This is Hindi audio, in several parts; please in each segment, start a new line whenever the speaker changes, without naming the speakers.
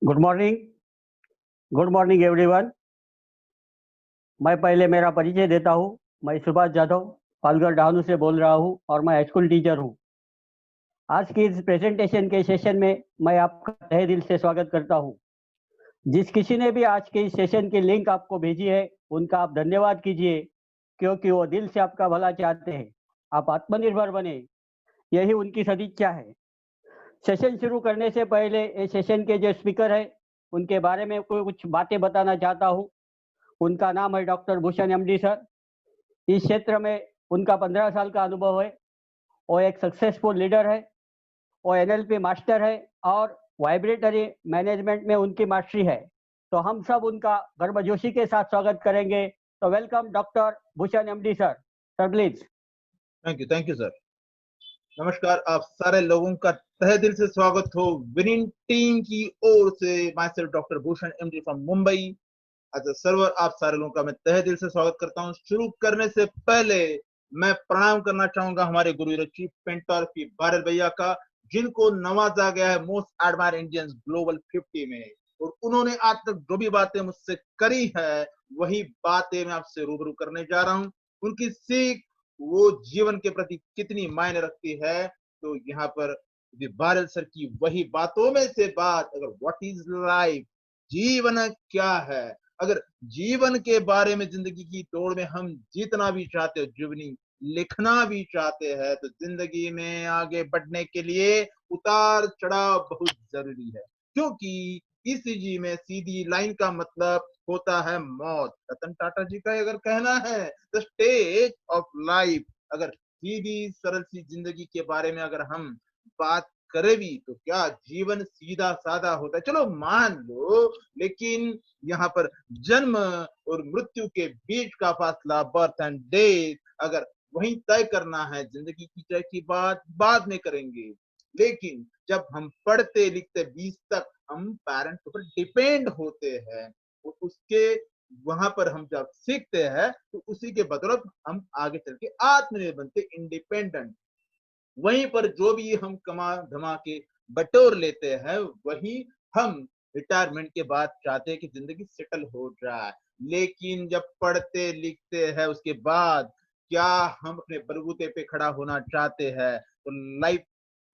Good morning. Good morning everyone. मैं पहले मेरा परिचय देता हूँ। मैं सुभाष जाधव पालघर डहाणू से बोल रहा हूँ और मैं हाई स्कूल टीचर हूँ। आज की इस प्रेजेंटेशन के सेशन में मैं आपका तहे दिल से स्वागत करता हूँ। जिस किसी ने भी आज के इस सेशन की लिंक आपको भेजी है उनका आप धन्यवाद कीजिए, क्योंकि वो दिल से आपका भला चाहते हैं। आप आत्मनिर्भर बने, यही उनकी सदिच्छा है। सेशन शुरू करने से पहले इस सेशन के जो स्पीकर है उनके बारे में कुछ बातें बताना चाहता हूँ। उनका नाम है डॉक्टर भूषण एमडी सर। इस क्षेत्र में उनका 15 साल का अनुभव है। वो एक सक्सेसफुल लीडर है। वो एनएलपी मास्टर है और वाइब्रेटरी मैनेजमेंट में उनकी मास्टरी है। तो हम सब उनका गर्मजोशी के साथ स्वागत करेंगे। तो welcome doctor Bhushan MD sir. Sir please.
Thank you sir. नमस्कार, आप सारे लोगों का तहे दिल से स्वागत हो विनिंग टीम की ओर से। Myself doctor Bhushan MD from Mumbai as a server. आप सारे लोगों का मैं तहे दिल से स्वागत करता हूं। शुरू करने से पहले मैं प्रणाम करना चाहूंगा हमारे गुरु चीफ पेंटर पी बारल भैया का, जिनको नवाजा गया है मोस्ट एडमायर इंडियंस ग्लोबल 50 में। और उन्होंने आज तक जो भी बातें मुझसे करी है वही बातें मैं आपसे रूबरू करने जा रहा हूं। उनकी सीख वो जीवन के प्रति कितनी मायने रखती है, तो यहाँ पर बारल सर की वही बातों में से बात, अगर व्हाट इज लाइफ, जीवन क्या है। अगर जीवन के बारे में, जिंदगी की दौड़ में हम जीतना भी चाहते हो, जीवनी लिखना भी चाहते हैं, तो जिंदगी में आगे बढ़ने के लिए उतार चढ़ाव बहुत जरूरी है। क्योंकि ईसीजी में सीधी लाइन का मतलब होता है मौत। रतन टाटा जी का अगर कहना है द स्टेज ऑफ लाइफ। अगर सीधी सरल सी जिंदगी के बारे में अगर हम बात करें भी, तो क्या जीवन सीधा साधा होता है? चलो मान लो, लेकिन यहाँ पर जन्म और मृत्यु के बीच का फासला, बर्थ एंड डेथ, अगर वही तय करना है, जिंदगी की तय की बात बाद में करेंगे। लेकिन जब हम पढ़ते लिखते 20 तक हम पेरेंट्स पर डिपेंड होते हैं, और उसके वहां पर हम जब सीखते हैं तो उसी के बदौलत हम आगे चल के आत्मनिर्भर बनते, इंडिपेंडेंट। वहीं पर जो भी हम कमा धमा के बटोर लेते हैं, वही हम रिटायरमेंट के बाद चाहते हैं कि जिंदगी सेटल हो जाए। लेकिन जब पढ़ते लिखते हैं उसके बाद क्या हम अपने बलबूते पे खड़ा होना चाहते हैं, तो लाइफ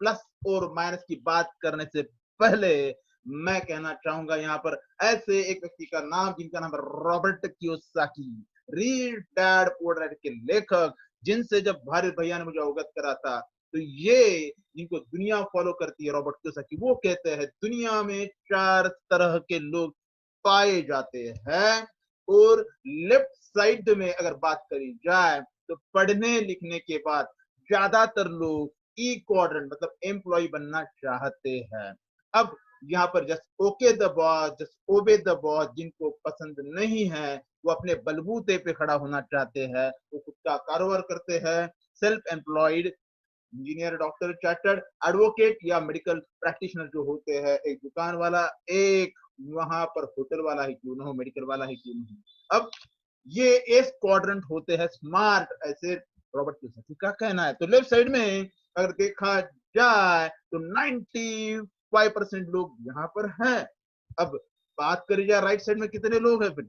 प्लस और माइनस की बात करने से पहले मैं कहना चाहूंगा यहाँ पर ऐसे एक व्यक्ति का नाम, जिनका नाम है Robert Kiyosaki, rich dad poor dad के लेखक, जिनसे जब भारत भैया ने मुझे अवगत करा था, तो ये इनको दुनिया फॉलो करती है। रॉबर्ट कियोसाकी वो कहते हैं दुनिया में 4 तरह के लोग पाए जाते हैं, और लेफ्ट साइड में अगर बात करी जाए तो पढ़ने लिखने के बाद ज्यादातर लोग ई क्वाड्रेंट मतलब एम्प्लॉय बनना चाहते हैं। अब यहाँ पर just okay the boss, just obey the boss जिनको पसंद नहीं है, वो अपने बलबूते पे खड़ा होना चाहते हैं, वो खुद का कारोबार करते हैं, self employed engineer, doctor, chartered advocate या मेडिकल प्रैक्टिशनर जो होते हैं, एक दुकान वाला, एक वहां पर होटल वाला ही क्यों ना हो, मेडिकल वाला ही क्यों ना हो। अब ये एस क्वाड्रेंट होते हैं स्मार्ट, ऐसे रॉबर्ट कियोसाकी का कहना है। तो लेफ्ट साइड में अगर देखा जाए तो 95% लोग यहाँ पर हैं। अब बात करी जाए राइट साइड में कितने लोग हैं, फिर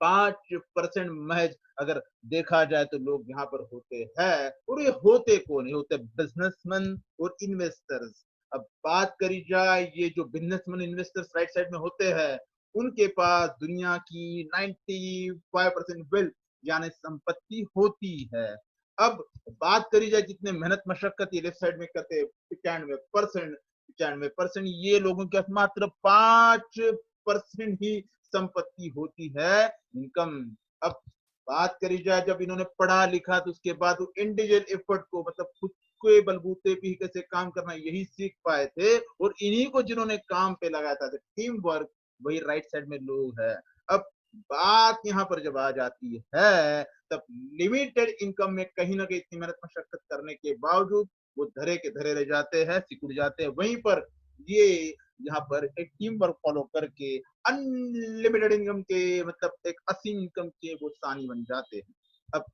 5% महज अगर देखा जाए तो लोग यहाँ पर होते हैं। और ये होते कौन है? होते बिजनेसमैन और इन्वेस्टर्स। अब बात करी जाए, ये जो बिजनेसमैन इन्वेस्टर्स राइट साइड में होते हैं, उनके पास दुनिया की 95% वेल्थ यानी संपत्ति होती है। अब बात करी जाए जितने मेहनत मशक्कत ये लेफ्ट साइड में करते हैं, 95% ये लोगों के पास मात्र 5% ही संपत्ति होती है, इनकम। अब बात करी जाए, जब इन्होंने पढ़ा लिखा तो उसके बाद इंडिविजुअल एफर्ट को मतलब खुद के बलबूते पे ही कैसे काम करना यही सीख पाए थे, और इन्हीं को जिन्होंने काम पे लगाया था, टीम वर्क, वही राइट साइड में लोग है। अब बात यहाँ पर जब आ जाती है, तब लिमिटेड इनकम में कहीं ना कहीं इतनी मेहनत मशक्कत करने के बावजूद वो धरे के धरे रह जाते हैं, सिकुड़ जाते हैं। वहीं पर ये यहाँ पर एक टीम वर्क फॉलो करके अनलिमिटेड इनकम के मतलब एक असीम इनकम के वो सानी बन जाते हैं। अब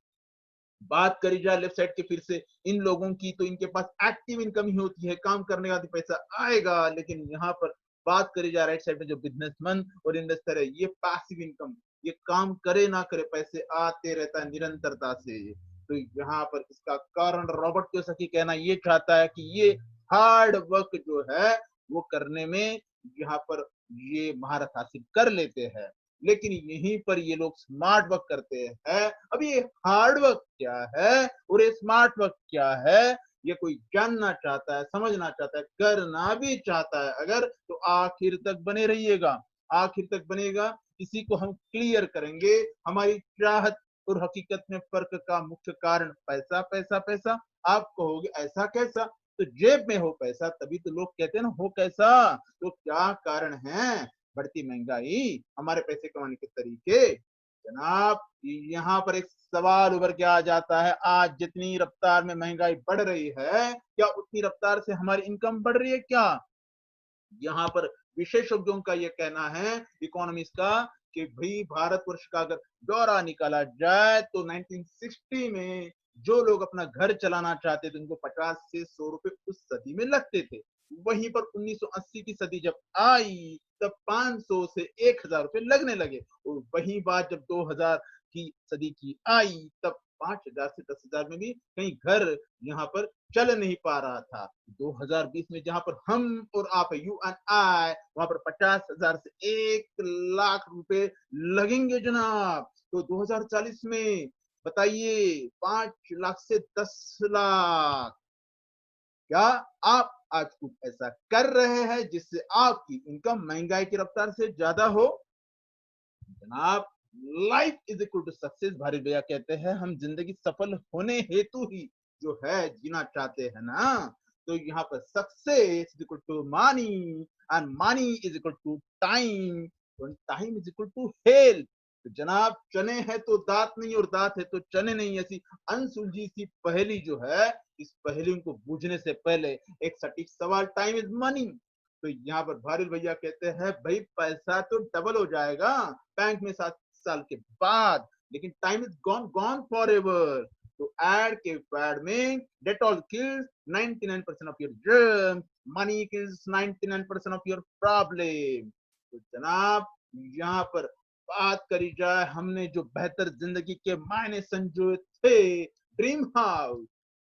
बात करी जाए लेफ्ट साइड के फिर से इन लोगों की, तो इनके पास एक्टिव इनकम ही होती है, काम करने का तो पैसा आएगा, लेकिन यहाँ पर बात करी जाए राइट साइड में जो बिजनेसमैन और इन्वेस्टर है, ये पैसिव इनकम, ये काम करे ना करे पैसे आते रहता है निरंतरता से। तो यहाँ पर इसका कारण रॉबर्ट कियोसाकी कहना ये चाहता है कि ये हार्ड वर्क जो है वो करने में यहाँ पर ये महारत हासिल कर लेते हैं, लेकिन यहीं पर ये लोग स्मार्ट वर्क करते हैं। अब ये हार्ड वर्क क्या है और ये स्मार्ट वर्क क्या है, ये कोई जानना चाहता है, समझना चाहता है, करना भी चाहता है अगर, तो आखिर तक बने रहिएगा, आखिर तक बनेगा। इसी को हम क्लियर करेंगे। हमारी चाहत और हकीकत में फर्क का मुख्य कारण पैसा पैसा पैसा। आप कहोगे ऐसा कैसा, तो जेब में हो पैसा तभी तो लोग कहते हैं ना हो कैसा। तो क्या कारण है? बढ़ती महंगाई, हमारे पैसे कमाने के तरीके। जनाब यहाँ पर एक सवाल उभर के आ जाता है, आज जितनी रफ्तार में महंगाई बढ़ रही है, क्या उतनी रफ्तार से हमारी इनकम बढ़ रही है क्या? यहाँ पर विशेषज्ञों का यह कहना है, इकोनॉमिस्ट का, कि भाई भारतवर्ष का अगर दौरा निकाला जाए तो 1960 में जो लोग अपना घर चलाना चाहते थे उनको 50 से 100 रुपए उस सदी में लगते थे। वहीं पर 1980 की सदी जब आई तब 500 से 1000 रुपए लगने लगे, और वही बात जब 2000 की सदी की आई तब 5000 से 10,000 में भी कहीं घर यहाँ पर चल नहीं पा रहा था। 2020 में जहां पर हम और आप, यू एंड आई, वहां पर 50,000 से 1 लाख रुपए लगेंगे जनाब। तो 2040 में बताइए 5 लाख से 10 लाख। क्या आप आज कुछ ऐसा कर रहे हैं जिससे आपकी इनकम महंगाई की रफ्तार से ज्यादा हो? जनाब life is equal to success, भारी भैया कहते हैं हम जिंदगी सफल होने हेतु ही जो है जीना चाहते हैं ना। तो यहाँ पर success is equal to money and money is equal to time, time is equal to health. तो जनाब चने है तो दांत नहीं और दांत है तो चने नहीं, ऐसी अनसुलझी सी पहेली जो है, इस पहेली को बूझने से पहले एक सटीक सवाल, टाइम इज मनी। तो यहाँ पर भारिल भैया कहते हैं भाई पैसा तो डबल हो जाएगा बैंक में 7 साल के बाद, लेकिन time is gone gone for ever. तो एड के पैड में Dettol kills 99% of your germ, money kills 99% of your problem. तो जनाब यहाँ पर बात करी जाए, हमने जो बेहतर जिंदगी के मायने संजोए थे, ड्रीम हाउस,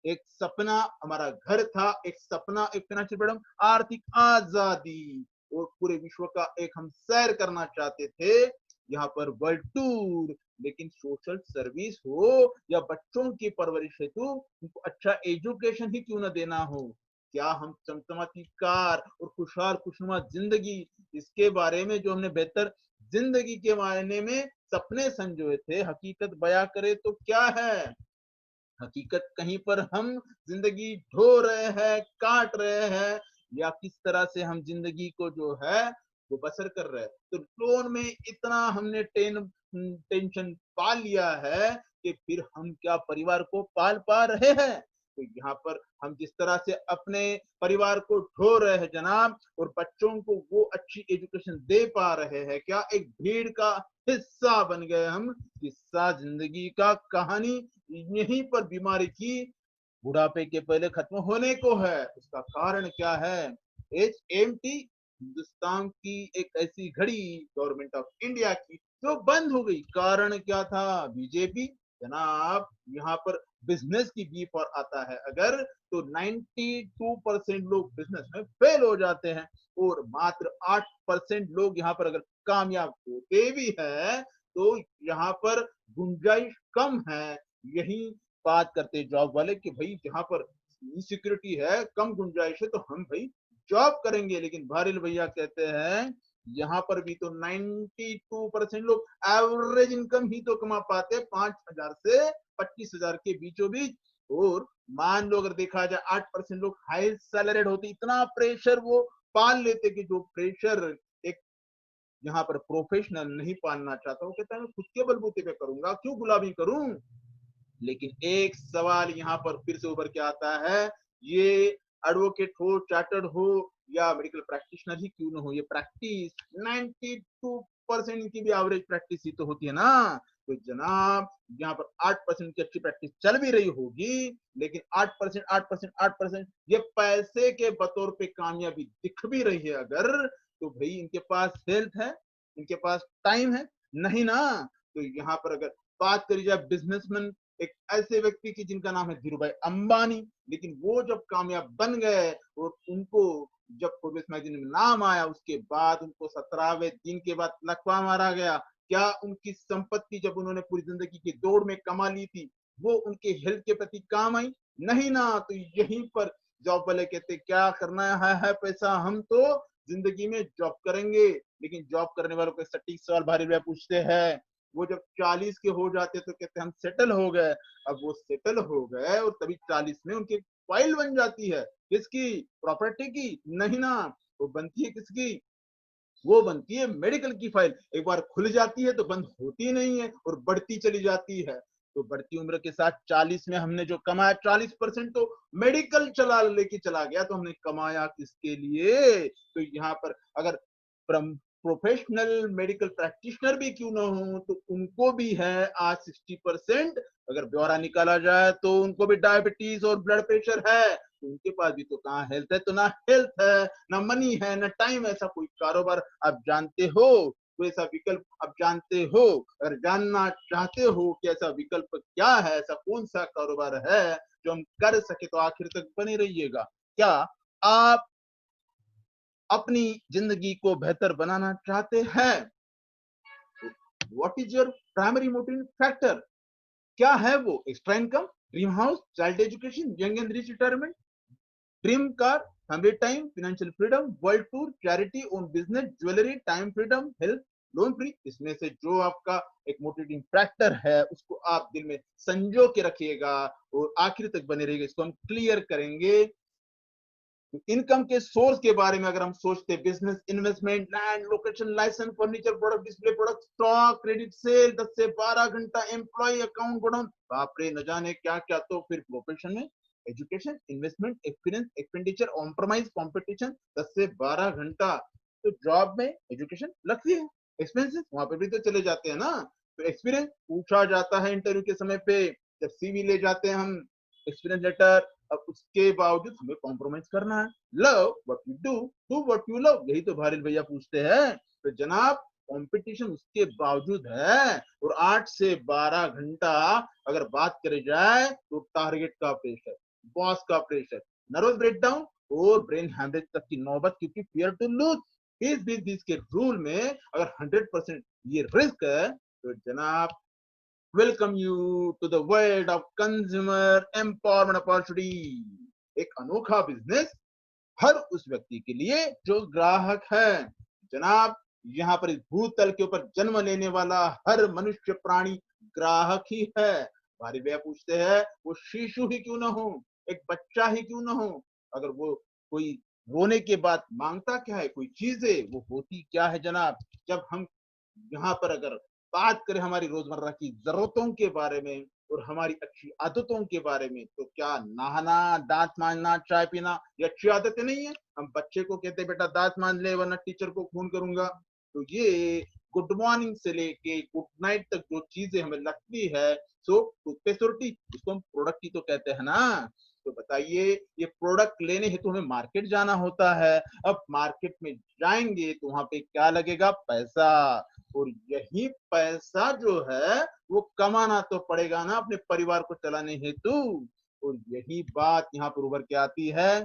एक सपना हमारा घर था, एक सपना, एक फाइनेंशियल फ्रीडम, आर्थिक आजादी, और पूरे विश्व का एक हम सैर करना चाहते थे, यहाँ पर वर्ल्ड टूर। लेकिन सोशल सर्विस हो या बच्चों की परवरिश हेतु उनको अच्छा एजुकेशन ही क्यों न देना हो, क्या हम चमचमाती कार और खुशहाल खुशनुमा जिंदगी, इसके बारे में जो हमने बेहतर जिंदगी के मायने में सपने संजोए थे, हकीकत बयां करे तो क्या है? हकीकत कहीं पर हम जिंदगी ढो रहे हैं, काट रहे हैं, या किस तरह से हम जिंदगी को जो है वो बसर कर रहे हैं। तो लोन में इतना हमने टेंशन पा लिया है कि फिर हम क्या परिवार को पाल पा रहे हैं? तो यहाँ पर हम जिस तरह से अपने परिवार को ढो रहे हैं जनाब, और बच्चों को वो अच्छी एजुकेशन दे पा रहे हैं क्या? एक भीड़ का हिस्सा बन गए हम। किस्सा जिंदगी का, कहानी यहीं पर बीमारी की बुढ़ापे के पहले खत्म होने को है। उसका कारण क्या है? HMT, हिंदुस्तान की एक ऐसी घड़ी गवर्नमेंट ऑफ इंडिया की जो बंद हो गई। कारण क्या था? बीजेपी। जनाब यहाँ पर बिजनेस की बी पर आता है अगर, तो 92% लोग बिजनेस में फेल हो जाते हैं, और मात्र 8% लोग यहाँ पर अगर कामयाब होते भी है तो यहाँ पर गुंजाइश कम है। यही बात करते जॉब वाले कि भाई जहां पर इनसिक्योरिटी है, कम गुंजाइश है, तो हम भाई जॉब करेंगे। लेकिन भारिल भैया कहते हैं यहाँ पर भी तो 92% लोग एवरेज इनकम ही तो कमा पाते, 5,000 से 25,000 के बीचों बीच। और मान लो अगर देखा जाए 8% लोग हाई सैलरीड होते, इतना प्रेशर वो पाल लेते कि जो प्रेशर एक यहाँ पर प्रोफेशनल नहीं पालना चाहता, वो कहता है मैं खुद के बलबूते पे करूंगा, क्यों गुलामी करूं। लेकिन एक सवाल यहाँ पर फिर से उभर के आता है, ये एडवोकेट हो, चार्टर्ड हो, या मेडिकल प्रैक्टिशनर ही क्यों न हो, ये प्रैक्टिस 92% की भी एवरेज प्रैक्टिस ही तो होती है ना। तो जनाब यहाँ पर 8% की अच्छी प्रैक्टिस चल भी रही होगी, लेकिन 8%, 8%, 8% ये पैसे के बतौर पे कामयाबी दिख भी रही है अगर, तो भाई इनके पास हेल्थ है, इनके पास टाइम है? नहीं ना। तो यहाँ पर अगर बात करी जाए बिजनेसमैन, एक ऐसे व्यक्ति की जिनका नाम है धीरूभाई अंबानी, लेकिन वो जब कामयाब बन गए और उनको जब फोर्ब्स मैगजीन में नाम आया, उसके बाद उनको 17वें दिन के बाद लकवा मारा गया। क्या उनकी संपत्ति जब उन्होंने पूरी जिंदगी की दौड़ में कमा ली थी, वो उनके हेल्थ के प्रति काम आई? नहीं ना। तो यहीं पर जॉब वाले कहते क्या करना है पैसा, हम तो जिंदगी में जॉब करेंगे। लेकिन जॉब करने वालों के सटीक सवाल भारी भैया पूछते हैं। वो जब 40 के हो जाते तो कहते हम सेटल हो गए। अब वो सेटल हो गए और तभी 40 में उनकी फाइल बन जाती है। किसकी? प्रॉपर्टी की? नहीं ना। वो बनती है किसकी? वो बनती है मेडिकल की फाइल। एक बार खुल जाती है तो बंद होती नहीं है और बढ़ती चली जाती है। तो बढ़ती उम्र के साथ 40 में हमने जो कमाया 40% तो मेडिकल चला लेके चला गया, तो हमने कमाया किसके लिए? तो यहाँ पर अगर प्रोफेशनल मेडिकल प्रैक्टिशनर भी क्यों ना हो, तो उनको भी है आज 60%। अगर ब्यौरा निकाला जाए तो उनको भी डायबिटीज और ब्लड प्रेशर है। तो उनके पास भी तो कहाँ हेल्थ है? तो ना हेल्थ है, ना मनी है, ना टाइम है। ऐसा कोई कारोबार आप जानते हो? कोई ऐसा विकल्प आप जानते हो? अगर जानना चाहते हो कि ऐसा विकल्प क्या है, ऐसा कौन सा कारोबार है जो हम कर सके, तो आखिर तक बने रहिएगा। क्या आप अपनी जिंदगी को बेहतर बनाना चाहते हैं? What is your primary motive factor? क्या है वो? Extra income, dream house, child education, young and rich retirement, dream car, family time, financial freedom, world tour, charity, own business, jewellery, time freedom, health, loan free? इसमें से जो आपका एक मोटिवेटिंग फैक्टर है उसको आप दिल में संजो के रखिएगा और आखिर तक बने रहिएगा। इसको हम क्लियर करेंगे। इनकम के सोर्स के बारे में अगर हम सोचते, business, investment, land, location, licence, furniture, product, display product, stock, credit, sale, 10 से 12 घंटा, एम्प्लॉय अकाउंट, गोडाउन, बाप रे न जाने क्या क्या। तो फिर प्रोफेशन में education, investment, experience, expenditure, compromise, competition, 10 से 12 घंटा। तो जॉब में एजुकेशन लगती है, एक्सपेंसेस वहां पे भी तो चले जाते हैं ना। तो एक्सपीरियंस पूछा जाता है इंटरव्यू के समय पे, जब सीवी ले जाते हैं हम, एक्सपीरियंस लेटर। अब उसके बावजूद हमें कॉम्प्रोमाइज करना है। Love what you do what you love, यही तो भारिल भैया पूछते हैं। तो जनाब कंपटीशन उसके बावजूद है। और 8 से 12 घंटा अगर बात करी जाए तो टारगेट का प्रेशर, बॉस का प्रेशर, नर्वस ब्रेकडाउन और ब्रेन हैमरेज तक की नौबत, क्योंकि फियर टू लूज। इस बीच के रूल में अगर 100% ये रिस्क है, तो जनाब welcome you to the world of consumer empowerment opportunity. एक अनोखा बिजनेस हर उस व्यक्ति के लिए जो ग्राहक है। जनाब यहाँ पर इस भूतल के ऊपर जन्म लेने वाला हर मनुष्य प्राणी ग्राहक ही है। हमारे भैया पूछते हैं वो शिशु ही क्यों ना हो, एक बच्चा ही क्यों ना हो, अगर वो कोई रोने के बाद मांगता क्या है, कोई चीजें, वो होती क्या है जनाब? जब हम यहाँ पर अगर बात करें हमारी रोजमर्रा की जरूरतों के बारे में और हमारी अच्छी आदतों के बारे में, तो क्या नहाना, दांत मांजना, चाय पीना ये अच्छी आदतें नहीं है? हम बच्चे को कहते बेटा दांत मान ले वरना टीचर को खून करूंगा। तो ये गुड मॉर्निंग से लेके गुड नाइट तक जो चीजें हमें लगती है, सो टूथपेस्ट और टी, इसको हम प्रोडक्ट ही तो कहते हैं ना। तो बताइए, ये प्रोडक्ट लेने हेतु तो हमें मार्केट जाना होता है। अब मार्केट में जाएंगे तो वहां पे क्या लगेगा? पैसा। और यही पैसा जो है वो कमाना तो पड़ेगा ना अपने परिवार को चलाने हेतु। और यही बात यहाँ पर उभर के आती है।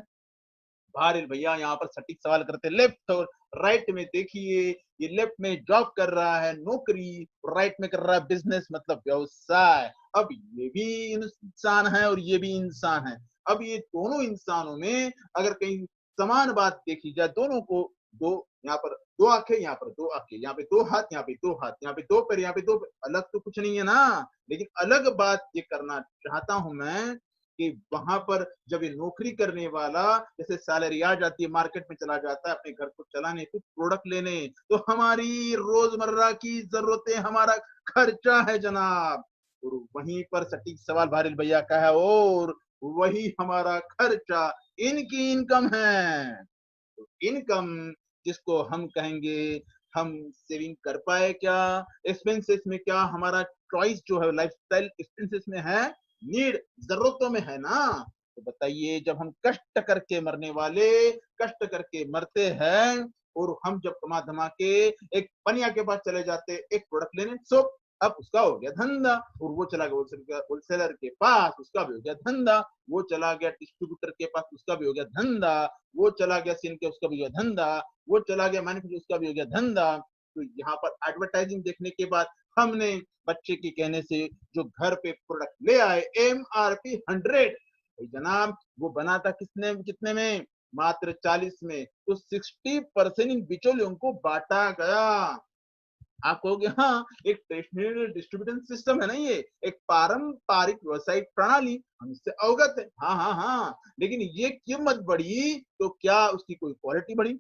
भारिल भैया यहाँ पर सटीक सवाल करते, लेफ्ट और राइट में देखिए, ये लेफ्ट में जॉब कर रहा है, नौकरी, राइट में कर रहा है बिजनेस, मतलब व्यवसाय। अब ये भी इंसान है और ये भी इंसान है। अब ये दोनों इंसानों में अगर कहीं समान बात देखी जाए, दोनों को दो, यहाँ पर दो आंखें, यहाँ पर दो आंखें, यहाँ पे दो हाथ, यहाँ पे दो हाथ, यहाँ पे दो पैर, यहाँ पे दो पैर, अलग तो कुछ नहीं है ना। लेकिन अलग बात ये करना चाहता हूं मैं कि वहां पर जब ये नौकरी करने वाला जैसे सैलरी आ जाती है, मार्केट में चला जाता है अपने घर को चलाने, कुछ प्रोडक्ट लेने, तो हमारी रोजमर्रा की जरूरतें, हमारा खर्चा है जनाब। और वहीं पर सटीक सवाल भारिल भैया का है, और वही हमारा खर्चा इनकी इनकम है। तो इनकम जिसको हम कहेंगे, हम सेविंग कर पाए क्या? एक्सपेंसेस में क्या हमारा चॉइस जो है लाइफस्टाइल एक्सपेंसेस में है, नीड, जरूरतों में है ना? तो बताइए, जब हम कष्ट करके मरने वाले, कष्ट करके मरते हैं, और हम जब कमा धमा के एक पनिया के पास चले जाते एक प्रोडक्ट लेने, सो अब उसका हो गया धंधा, और वो चला गया होलसेलर के पास, उसका भी हो गया धंधा, वो चला गया डिस्ट्रीब्यूटर के पास, उसका भी हो गया धंधा, वो चला गया सिन के, उसका भी हो गया धंधा, वो चला गया मैन्युफैक्चर, उसका भी हो गया धंधा। तो यहाँ पर एडवर्टाइजिंग देखने के बाद हमने बच्चे के कहने से जो घर पे प्रोडक्ट ले आए MRP 100, जनाब वो बना था किसने कितने में, मात्र 40 में, तो 60% इन बिचौलियों को बांटा गया। आप कहोगे हाँ एक ट्रेडिशनल डिस्ट्रीब्यूशन सिस्टम है ना, ये एक पारंपरिक व्यवसायिक प्रणाली, हम इससे अवगत है, हाँ हाँ हाँ, लेकिन ये कीमत बढ़ी तो क्या उसकी कोई क्वालिटी बढ़ी,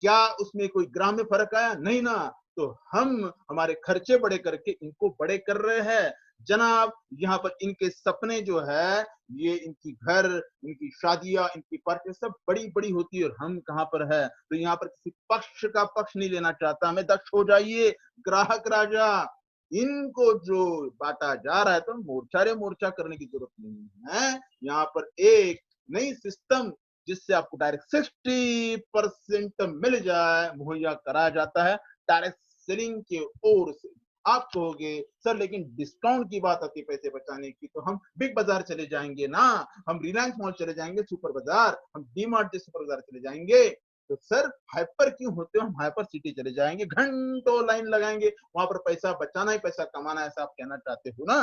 क्या उसमें कोई ग्राम में फर्क आया, नहीं ना। तो हम हमारे खर्चे बड़े करके इनको बड़े कर रहे हैं जनाब। यहाँ पर इनके सपने जो है, ये इनकी घर, इनकी शादियां, इनकी पार्टी सब बड़ी बड़ी होती है, और हम कहाँ पर है। तो यहाँ पर किसी पक्ष का पक्ष नहीं लेना चाहता मैं, दक्ष हो जाइए ग्राहक राजा। इनको जो बांटा जा रहा है तो मोर्चा रे मोर्चा करने की जरूरत नहीं है। यहाँ पर एक नई सिस्टम जिससे आपको डायरेक्ट 60% मिल जाए मुहैया कराया जाता है डायरेक्ट सेलिंग के ओर से। आप कहोगे सर लेकिन डिस्काउंट की बात आती है पैसे बचाने की, तो हम बिग बाजार चले जाएंगे ना, हम रिलायंस मॉल चले जाएंगे, सुपर बाजार, हम डी मार्ट जैसे सुपर बाजार चले जाएंगे। तो सर हाइपर क्यों होते हो, हम हाइपर सिटी चले जाएंगे, घंटों लाइन लगाएंगे, वहां पर पैसा बचाना ही पैसा कमाना, ऐसा आप कहना चाहते हो ना।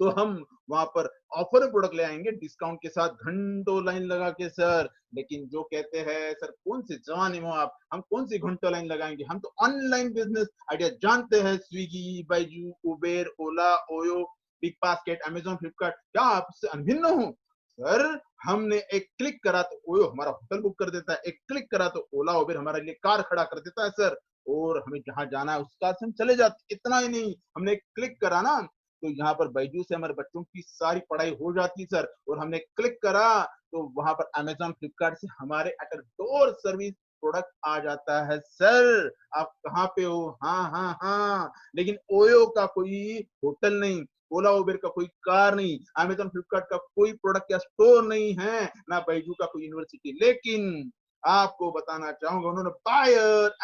तो हम वहां पर ऑफर प्रोडक्ट ले आएंगे डिस्काउंट के साथ, घंटों लाइन लगा के सर। लेकिन जो कहते हैं सर कौन से जमाने में आप, हम कौन सी घंटों लाइन लगाएंगे, हम तो ऑनलाइन बिजनेस आइडिया जानते हैं, Swiggy, Byju, Uber, Ola, OYO, big basket, Amazon, Flipkart, क्या आप उससे अनभिन्न हो सर। हमने एक क्लिक करा तो ओयो हमारा होटल बुक कर देता है, एक क्लिक करा तो ओला उबेर हमारे लिए कार खड़ा कर देता है सर, और हमें जहां जाना है उसका हम चले जाते। इतना ही नहीं, हमने एक क्लिक करा ना तो यहाँ पर बायजू से हमारे बच्चों की सारी पढ़ाई हो जाती सर, और हमने क्लिक करा तो वहां पर अमेजोन, फ्लिपकार्ट से हमारे एट डोर सर्विस प्रोडक्ट आ जाता है सर। आप कहाँ पे हो, हाँ हाँ हाँ, लेकिन ओयो का कोई होटल नहीं, ओला उबेर का कोई कार नहीं, अमेजोन फ्लिपकार्ट का कोई प्रोडक्ट या स्टोर नहीं है, ना बायजू का कोई यूनिवर्सिटी। लेकिन आपको बताना चाहूंगा उन्होंने बायर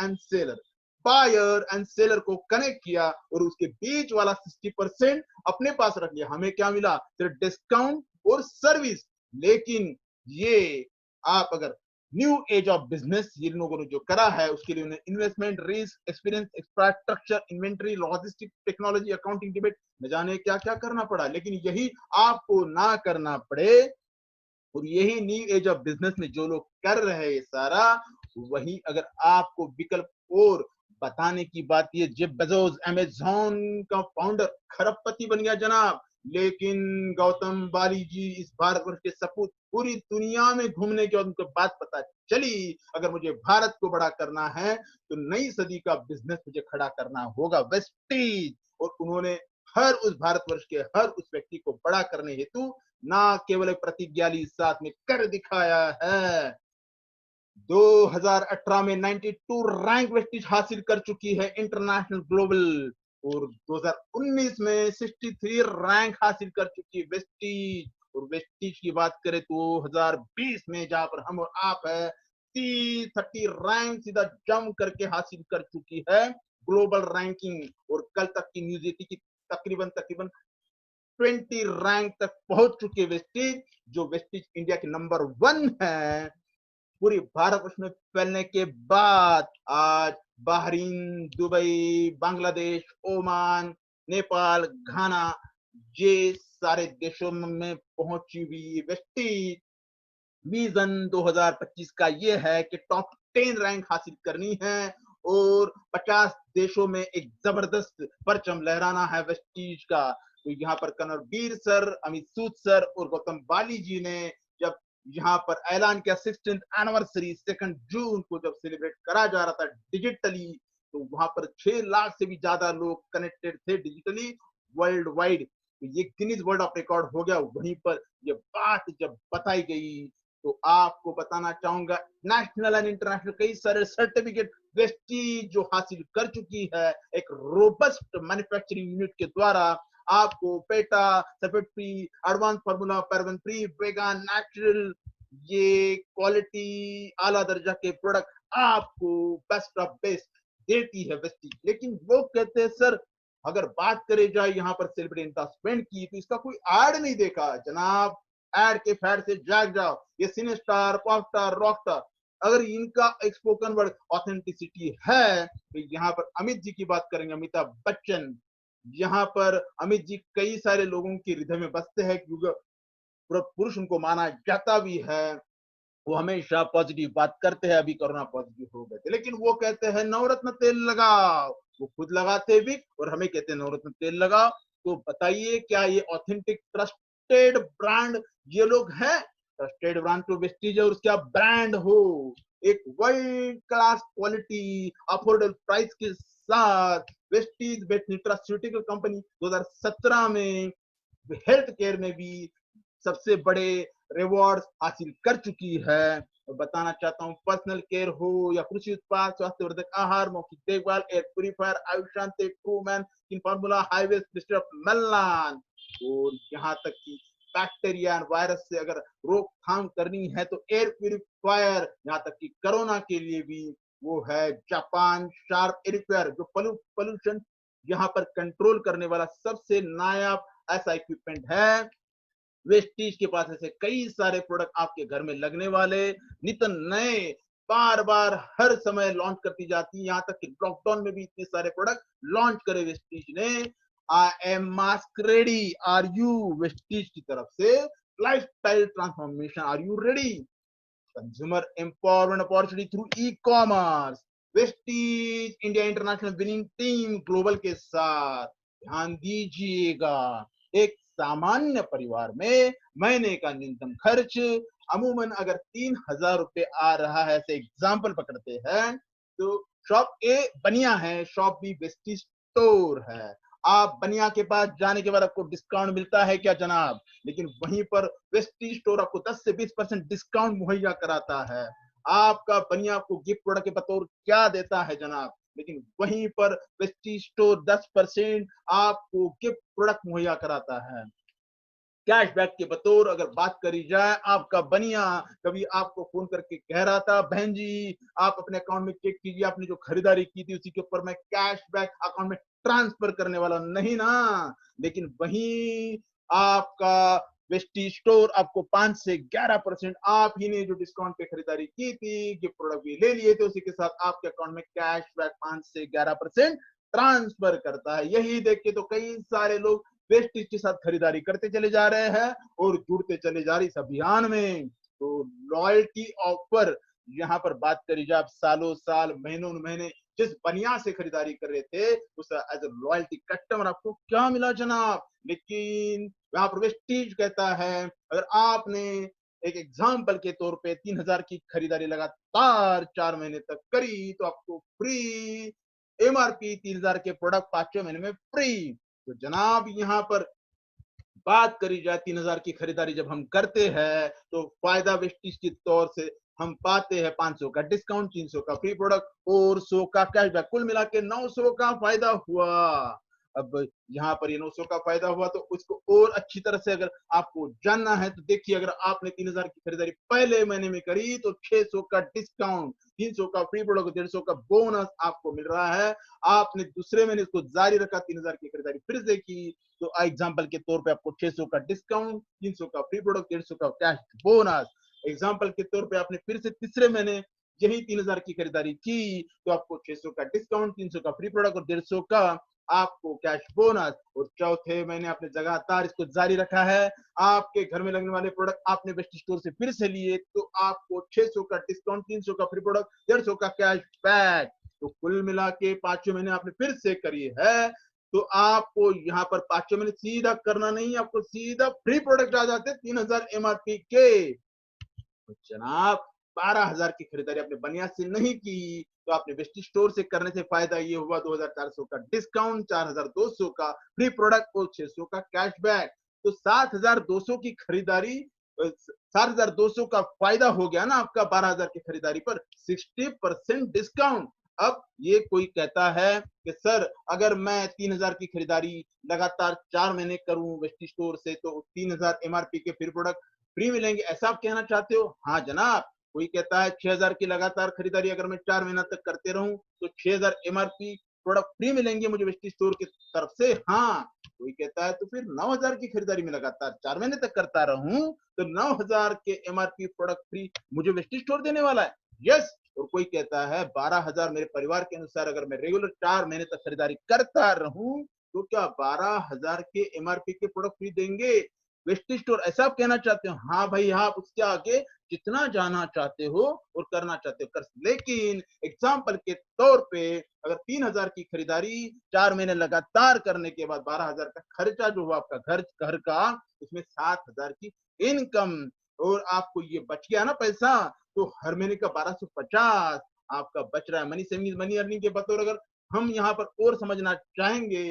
एंड सेलर को कनेक्ट किया और उसके बीच वाला 60% अपने पास रख लिया। हमें क्या मिला, सिर्फ डिस्काउंट और सर्विस। लेकिन ये आप अगर न्यू एज ऑफ बिजनेस ये लोगों ने जो करा है, उसके लिए उन्हें investment, risk, experience, infrastructure, inventory, logistic, technology, accounting, debate, न जाने क्या क्या करना पड़ा। लेकिन यही आपको ना करना पड़े, और यही न्यू एज ऑफ बिजनेस में जो लोग कर रहे हैं ये सारा, वही अगर आपको विकल्प और बताने की बात, ये जेफ बेजोस अमेजॉन का फाउंडर खरबपति बन गया जनाब, लेकिन गौतम बाली जी इस भारतवर्ष के सपूत पूरी दुनिया में घूमने के बाद उनको बात पता चली, अगर मुझे भारत को बड़ा करना है तो नई सदी का बिजनेस मुझे खड़ा करना होगा वेस्टीज। और उन्होंने हर उस भारतवर्ष के हर उस व्यक्ति को बड़ा करने हेतु ना केवल एक प्रतिज्ञा ली, साथ में कर दिखाया है। 2018 में 92 रैंक वेस्टिज हासिल कर चुकी है इंटरनेशनल ग्लोबल, और 2019 में 63 रैंक हासिल कर चुकी है वेस्टिज। और वेस्टिज की बात करें तो 2020 में जहां पर हम और आप है, 30 रैंक सीधा जंप करके हासिल कर चुकी है ग्लोबल रैंकिंग। और कल तक की न्यूज थी कि तकरीबन तकरीबन 20 रैंक तक पहुंच चुके वेस्टिज, जो वेस्टिज इंडिया के नंबर 1 है पूरी भारतवर्ष में फैलने के बाद। आज Bahrain, Dubai, Bangladesh, Oman, Nepal, Ghana, ये सारे देशों में पहुंची हुई वेस्टीज विजन 2025 का ये है कि टॉप 10 रैंक हासिल करनी है और 50 देशों में एक जबरदस्त परचम लहराना है वेस्टीज का। तो यहाँ पर कनरवीर सर, अमित सूद सर और गौतम बाली जी ने जब यहाँ पर ऐलान किया 16th एनिवर्सरी 2 जून को जब सेलिब्रेट करा जा रहा था डिजिटली, तो वहां पर 6 लाख से भी ज्यादा लोग कनेक्टेड थे डिजिटली वर्ल्ड वाइड। तो ये गिनीज वर्ल्ड ऑफ रिकॉर्ड हो गया। वहीं पर ये बात जब बताई गई तो आपको बताना चाहूंगा नेशनल एंड इंटरनेशनल कई सारे सर्टिफिकेट वेस्टीज जो हासिल कर चुकी है एक रोबस्ट मैन्युफैक्चरिंग यूनिट के द्वारा। आपको PETA, sulphate free, advance formula, paraben free, वेगान, नेचुरल, ये क्वालिटी आला दर्जा के प्रोडक्ट आपको बेस्ट ऑफ बेस्ट देती है वेस्टीज। लेकिन वो कहते हैं सर अगर बात करे जाए यहाँ पर सेलिब्रिटी इन्वेस्टमेंट की तो इसका कोई एड नहीं देखा जनाब। एड के फैड से जाग जाओ। ये सिने star, pop star, rock star, अगर इनका एक स्पोकन वर्ड ऑथेंटिसिटी है तो यहाँ पर अमित जी की बात करेंगे, अमिताभ बच्चन। यहाँ पर अमित जी कई सारे लोगों के हृदय में बसते हैं क्योंकि पुरुष उनको माना जाता भी है। वो हमेशा पॉजिटिव बात करते हैं। अभी कोरोना पॉजिटिव हो गए थे लेकिन वो कहते हैं नवरत्न तेल लगाओ। वो खुद लगाते भी और हमें कहते हैं नवरत्न तेल लगाओ। तो बताइए क्या ये ऑथेंटिक ट्रस्टेड ब्रांड ये लोग हैं? ट्रस्टेड ब्रांड तो वेस्टीज है और उसका ब्रांड हो एक world class quality affordable price के साथ। वेस्टीज बेस्ट न्यूट्रास्यूटिकल कंपनी 2017 में हेल्थ केयर में भी सबसे बड़े रिवॉर्ड हासिल कर चुकी है। और बताना चाहता हूँ पर्सनल केयर हो या कृषि उत्पाद, स्वास्थ्यवर्धक आहार, मौखिक देखभाल, air purifier, Ayush Shanti, true man, in formula, highway of Milan, और यहाँ तक कि बैक्टीरिया एंड वायरस से अगर रोकथाम करनी है तो एयर प्यूरिफायर, यहाँ तक कि कोरोना के लिए भी वो है जापान शार्प एयर जो पोल्यूशन यहाँ पर कंट्रोल करने वाला सबसे नायाब ऐसा इक्विपमेंट है। वेस्टीज के पास ऐसे कई सारे प्रोडक्ट आपके घर में लगने वाले नित नए बार बार हर समय लॉन्च करती जाती है। यहाँ तक कि लॉकडाउन में भी इतने सारे प्रोडक्ट लॉन्च करे वेस्टीज ने। I am mask ready, are you? Vestige की तरफ से lifestyle transformation, are you ready? Consumer empowerment opportunity through e commerce, Vestige India international winning team global के साथ। ध्यान दीजिएगा एक सामान्य परिवार में महीने का न्यूनतम खर्च अमूमन अगर 3,000 रुपए आ रहा है, ऐसे एग्जाम्पल पकड़ते हैं तो शॉप ए बनिया है, शॉप बी वेस्टी स्टोर है। आप बनिया के पास जाने के बाद आपको डिस्काउंट मिलता है क्या जनाब? लेकिन वहीं पर वेस्टी स्टोर आपको 10 से 20% डिस्काउंट मुहैया कराता है। आपका बनिया आपको गिफ्ट प्रोडक्ट के बतौर क्या देता है जनाब? लेकिन वहीं पर वेस्टी स्टोर 10% आपको गिफ्ट प्रोडक्ट मुहैया कराता है कैशबैक के बतौर। अगर बात करी जाए आपका बनिया कभी आपको फोन करके कह रहा था बहन जी आप अपने अकाउंट में चेक कीजिए आपने जो खरीदारी की थी उसी के ऊपर मैं कैशबैक अकाउंट में ट्रांसफर करने वाला नहीं ना। लेकिन वहीं आपका वेस्टी स्टोर आपको 5 से 11% आप ही ने जो डिस्काउंट पे खरीदारी की थी गिफ्ट प्रोडक्ट भी ले लिए थे उसी के साथ आपके अकाउंट में कैशबैक 5 से 11% ट्रांसफर करता है। यही देख के तो कई सारे लोग वेस्टीज के साथ खरीदारी करते चले जा रहे हैं और जुड़ते चले जा रहे इस अभियान में। तो लॉयल्टी ऑफर यहाँ पर बात करी जाए, आप सालों साल महीनों महीने जिस बनिया से खरीदारी कर रहे थे उस एज ए लॉयल्टी कस्टमर आपको क्या मिला जनाब? लेकिन यहाँ पर वेस्टीज कहता है अगर आपने एक एग्जाम्पल के तौर पे 3,000 की खरीदारी लगातार 4 महीने तक करी तो आपको फ्री एमआरपी 3,000 के प्रोडक्ट 5वें महीने में फ्री। तो जनाब यहाँ पर बात करी जाए 3,000 की खरीदारी जब हम करते हैं तो फायदा वेस्टीज के तौर से हम पाते हैं 500 का डिस्काउंट, 300 का फ्री प्रोडक्ट और 100 का कैशबैक, कुल मिला के 900 का फायदा हुआ। अब यहाँ पर ये 900 का फायदा हुआ तो उसको और अच्छी तरह से अगर आपको जानना है तो देखिए अगर आपने 3,000 की खरीदारी पहले महीने में करी तो 600 का डिस्काउंट, 300 का फ्री प्रोडक्ट, 150 का बोनस आपको मिल रहा है। आपने दूसरे महीने उसको जारी रखा, 3,000 की खरीदारी फिर से की तो एग्जाम्पल के तौर पे आपको 600 का डिस्काउंट, 300 का फ्री प्रोडक्ट, 150 का कैश बोनस। एग्जाम्पल के तौर पे आपने फिर से तीसरे महीने यही 3,000 की खरीदारी की तो आपको 600 का डिस्काउंट, 300 का फ्री प्रोडक्ट और 150 का आपको कैश बोनस। और चौथे महीने आपने लगातार इसको जारी रखा है, आपके घर में लगने वाले प्रोडक्ट आपने बेस्ट स्टोर से फिर से लिए तो आपको 600 का डिस्काउंट, 300 का फ्री प्रोडक्ट, 150 का कैश बैक। तो कुल मिला के 5वें महीने आपने फिर से करी है तो आपको यहाँ पर 5वें महीने सीधा करना नहीं, आपको सीधा फ्री प्रोडक्ट आ जाते 3,000 एमआरपी के। तो जनाब 12,000 की खरीदारी आपने बनिया से नहीं की तो आपने वेस्टी स्टोर से करने से फायदा ये हुआ 2,400 का डिस्काउंट, 4,200 का फ्री प्रोडक्ट और 600 का कैशबैक। तो 7,200 की खरीदारी, 7,200 का फायदा हो गया ना आपका 12,000 की खरीदारी पर 60% डिस्काउंट। अब ये कोई कहता है कि सर अगर मैं 3,000 की खरीदारी लगातार 4 महीने करूं वेस्टी स्टोर से तो 3,000 एमआरपी के फ्री प्रोडक्ट फ्री मिलेंगे, ऐसा आप कहना चाहते हो? हाँ जनाब, कोई कहता है 6000 की लगातार खरीदारी अगर मैं 4 महीना तक करते रहूं तो 6000 एमआरपी प्रोडक्ट फ्री मिलेंगे मुझे वेस्टेज स्टोर की तरफ से। हाँ, कोई कहता है तो फिर 9000 की खरीदारी में लगातार 4 महीने तक करता रहूं तो 9000 के एमआरपी प्रोडक्ट फ्री मुझे वेस्टेज स्टोर देने वाला है। यस। और कोई कहता है 12000 मेरे परिवार के अनुसार अगर मैं रेगुलर 4 महीने तक खरीदारी करता रहूं तो क्या 12000 के एमआरपी के प्रोडक्ट फ्री देंगे वेस्टेज स्टोर, ऐसा आप कहना चाहते हो? हाँ भाई हाँ, आप उसके आगे जितना जाना चाहते हो और करना चाहते हो कर, लेकिन एग्जाम्पल के तौर पे अगर 3000 की खरीदारी 4 महीने लगातार करने के बाद 12000 का खर्चा जो हुआ आपका घर का, उसमें 7000 की इनकम और आपको ये बच गया ना पैसा, तो हर महीने का 1250 आपका बच रहा है। मनी सेविंग मनी अर्निंग के बतौर अगर हम यहाँ पर और समझना चाहेंगे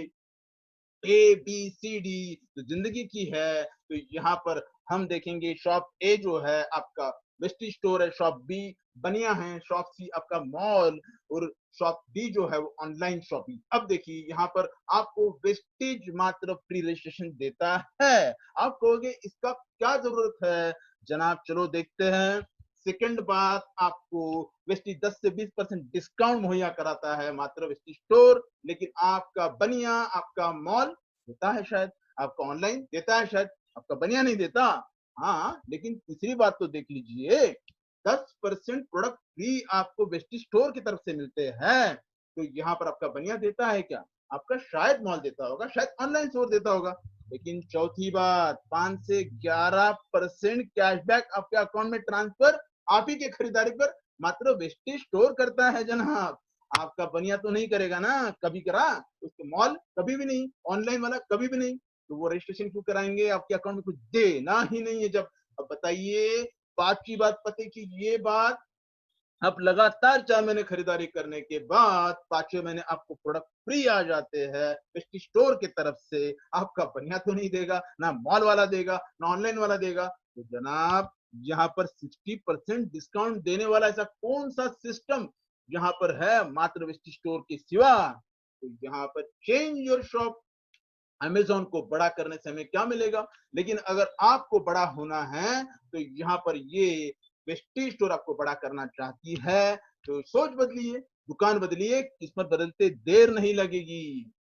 ए बी सी डी जो जिंदगी की है, तो यहाँ पर हम देखेंगे शॉप ए जो है आपका वेस्टेज स्टोर है, शॉप बी बनिया है, शॉप सी आपका मॉल और शॉप डी जो है वो ऑनलाइन शॉपिंग। अब देखिए यहाँ पर आपको वेस्टेज मात्र फ्री रजिस्ट्रेशन देता है। आप कहोगे इसका क्या जरूरत है जनाब, चलो देखते हैं। सेकंड बात, आपको वेस्टेज 10 से 20% डिस्काउंट मुहैया कराता है मात्र वेस्टेज स्टोर, लेकिन आपका बनिया आपका मॉल देता है शायद, आपका ऑनलाइन देता है शायद, आपका बनिया नहीं देता। हाँ, लेकिन तीसरी बात तो देख लीजिए, 10% प्रोडक्ट फ्री आपको वेस्टेज स्टोर की तरफ से मिलते हैं, तो यहाँ पर आपका बनिया देता है क्या? आपका शायद मॉल देता होगा, शायद ऑनलाइन स्टोर देता होगा। लेकिन चौथी बात, 5 से 11% कैशबैक आपके अकाउंट में ट्रांसफर आप ही के खरीदारी पर मात्र वेस्टेज स्टोर करता है जनाब। आपका बनिया तो नहीं करेगा ना, कभी करा उसको मॉल, कभी भी नहीं, ऑनलाइन वाला कभी भी नहीं, तो वो रजिस्ट्रेशन क्यों कराएंगे? आपके अकाउंट में कुछ देना ही नहीं है जब। अब बताइए, पांचवी बात पते की ये बात, अब लगातार 4 महीने खरीदारी करने के बाद 5वें महीने आपको प्रोडक्ट फ्री आ जाते हैं वेस्टेज स्टोर की तरफ से। आपका बनिया तो नहीं देगा, ना मॉल वाला देगा, ना ऑनलाइन वाला देगा। तो जनाब यहाँ पर 60% डिस्काउंट देने वाला ऐसा कौन सा सिस्टम यहाँ पर है मात्र वेस्टेज स्टोर के सिवा? तो यहाँ पर चेंज योर शॉप, अमेज़न को बड़ा करने से हमें क्या मिलेगा? लेकिन अगर आपको बड़ा होना है तो यहाँ पर ये वेस्टेज स्टोर आपको बड़ा करना चाहती है, तो सोच बदलिए, दुकान बदलिए, किस्मत बदलते देर नहीं लगेगी।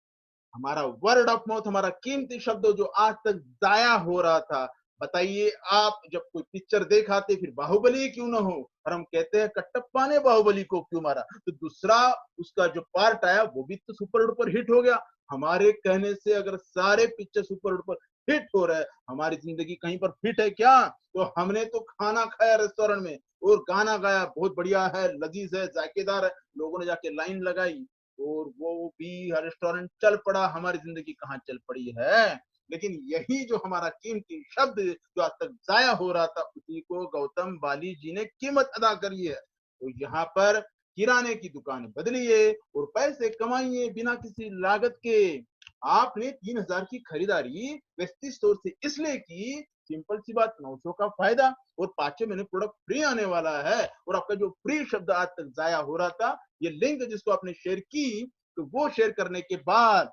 हमारा वर्ड ऑफ माउथ, हमारा कीमती शब्द जो आज तक जाया हो रहा था, बताइए आप जब कोई पिक्चर देख आते फिर बाहुबली क्यों ना हो, और हम कहते हैं कटप्पा ने बाहुबली को क्यों मारा, तो दूसरा उसका जो पार्ट आया वो भी तो सुपर डुपर हिट हो गया। हमारे कहने से अगर सारे पिक्चर सुपर डुपर हिट हो रहे, हमारी जिंदगी कहीं पर फिट है क्या? तो हमने तो खाना खाया रेस्टोरेंट में और गाना गाया, बहुत बढ़िया है, लजीज है, जायकेदार है, लोगों ने जाके लाइन लगाई और वो भी रेस्टोरेंट चल पड़ा, हमारी जिंदगी कहाँ चल पड़ी है? लेकिन यही जो हमारा कीमती शब्द जो आज तक जाया हो रहा था, उसी को गौतम बाली जी ने कीमत अदा करी है। तो यहाँ पर किराने की दुकान बदलिए और पैसे कमाइए बिना किसी लागत के। आपने 3000 की खरीदारी वेस्टेज स्टोर से इसलिए की, सिंपल सी बात, 900 का फायदा और 5 महीने प्रोडक्ट फ्री आने वाला है, और आपका जो फ्री शब्द आज तक जाया हो रहा था, ये लिंक जिसको आपने शेयर की, तो वो शेयर करने के बाद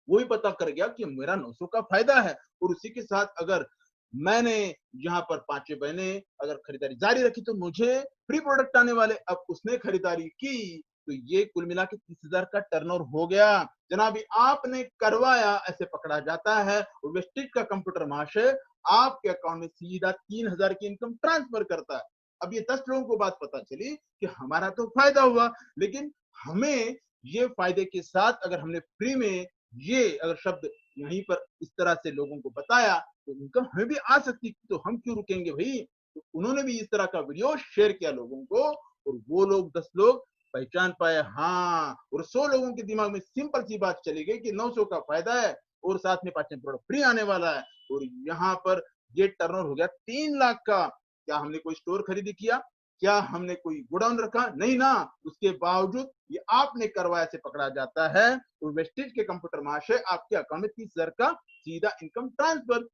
वो भी पता कर गया कि मेरा 900 का फायदा है, और उसी के साथ अगर मैंने यहाँ पर 5 महीने अगर खरीदारी जारी रखी तो मुझे फ्री प्रोडक्ट आने वाले। अब उसने खरीदारी की तो ये कुल मिला के 30,000 का टर्नओवर हो गया। जनाब आपने करवाया ऐसे पकड़ा जाता है, और वेस्टेज का कंप्यूटर महाशय आपके अकाउंट में सीधा 3000 की इनकम ट्रांसफर करता है। अब ये 10 लोगों को बात पता चली कि हमारा तो फायदा हुआ, लेकिन हमें ये फायदे के साथ अगर हमने फ्री में ये अगर शब्द यहीं पर इस तरह से लोगों को बताया तो इनकम हमें भी आ सकती, तो हम क्यों रुकेंगे भाई? तो उन्होंने भी इस तरह का वीडियो शेयर किया लोगों को, और वो लोग 10 लोग पहचान पाए। हाँ, और 100 लोगों के दिमाग में सिंपल सी बात चली गई कि 900 का फायदा है और साथ में 5 प्रोडक्ट फ्री आने वाला है, और यहाँ पर ये टर्नओवर हो गया 3 लाख का। क्या हमने कोई स्टोर खरीदी किया? क्या हमने कोई गोडाउन रखा? नहीं ना। उसके बावजूद ये आपने करवाया से पकड़ा जाता है, तो वेस्टेज के कंप्यूटर महाशय आपके अकाउंट में 30,000 का सीधा इनकम ट्रांसफर।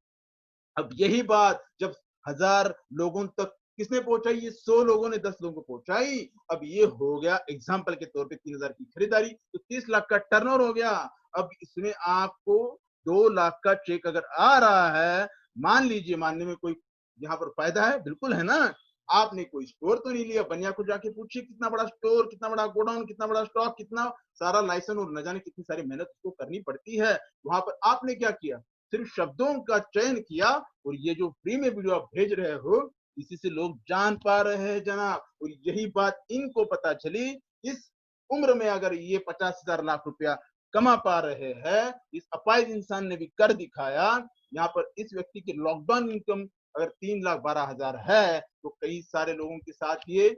अब यही बात जब 1000 लोगों तक किसने पहुंचाई? ये 100 लोगों ने 10 लोगों को पहुंचाई। अब ये हो गया एग्जाम्पल के तौर पे 3000 की खरीदारी, तो 30 लाख का टर्नओवर हो गया। अब इसमें आपको 2 लाख का चेक अगर आ रहा है, मान लीजिए, मानने में कोई यहाँ पर फायदा है, बिल्कुल है ना। आपने कोई स्टोर तो नहीं लिया, बनिया को जाके पूछिए कितना बड़ा स्टोर, कितना बड़ा गोडाउन, कितना बड़ा स्टॉक, कितना सारा लाइसेंस और न जाने कितनी सारी मेहनत उसको करनी पड़ती है। वहां पर आपने क्या किया, सिर्फ शब्दों का चयन किया, और ये जो फ्री में वीडियो आप भेज रहे हो, इसी से लोग जान पा रहे हैं जनाब। और यही बात इनको पता चली, इस उम्र में अगर ये 50,000 लाख रुपया कमा पा रहे हैं, इस अपाहिज इंसान ने भी कर दिखाया। यहाँ पर इस व्यक्ति की लॉकडाउन इनकम अगर 3,12,000 है, तो कई सारे लोगों के साथ ये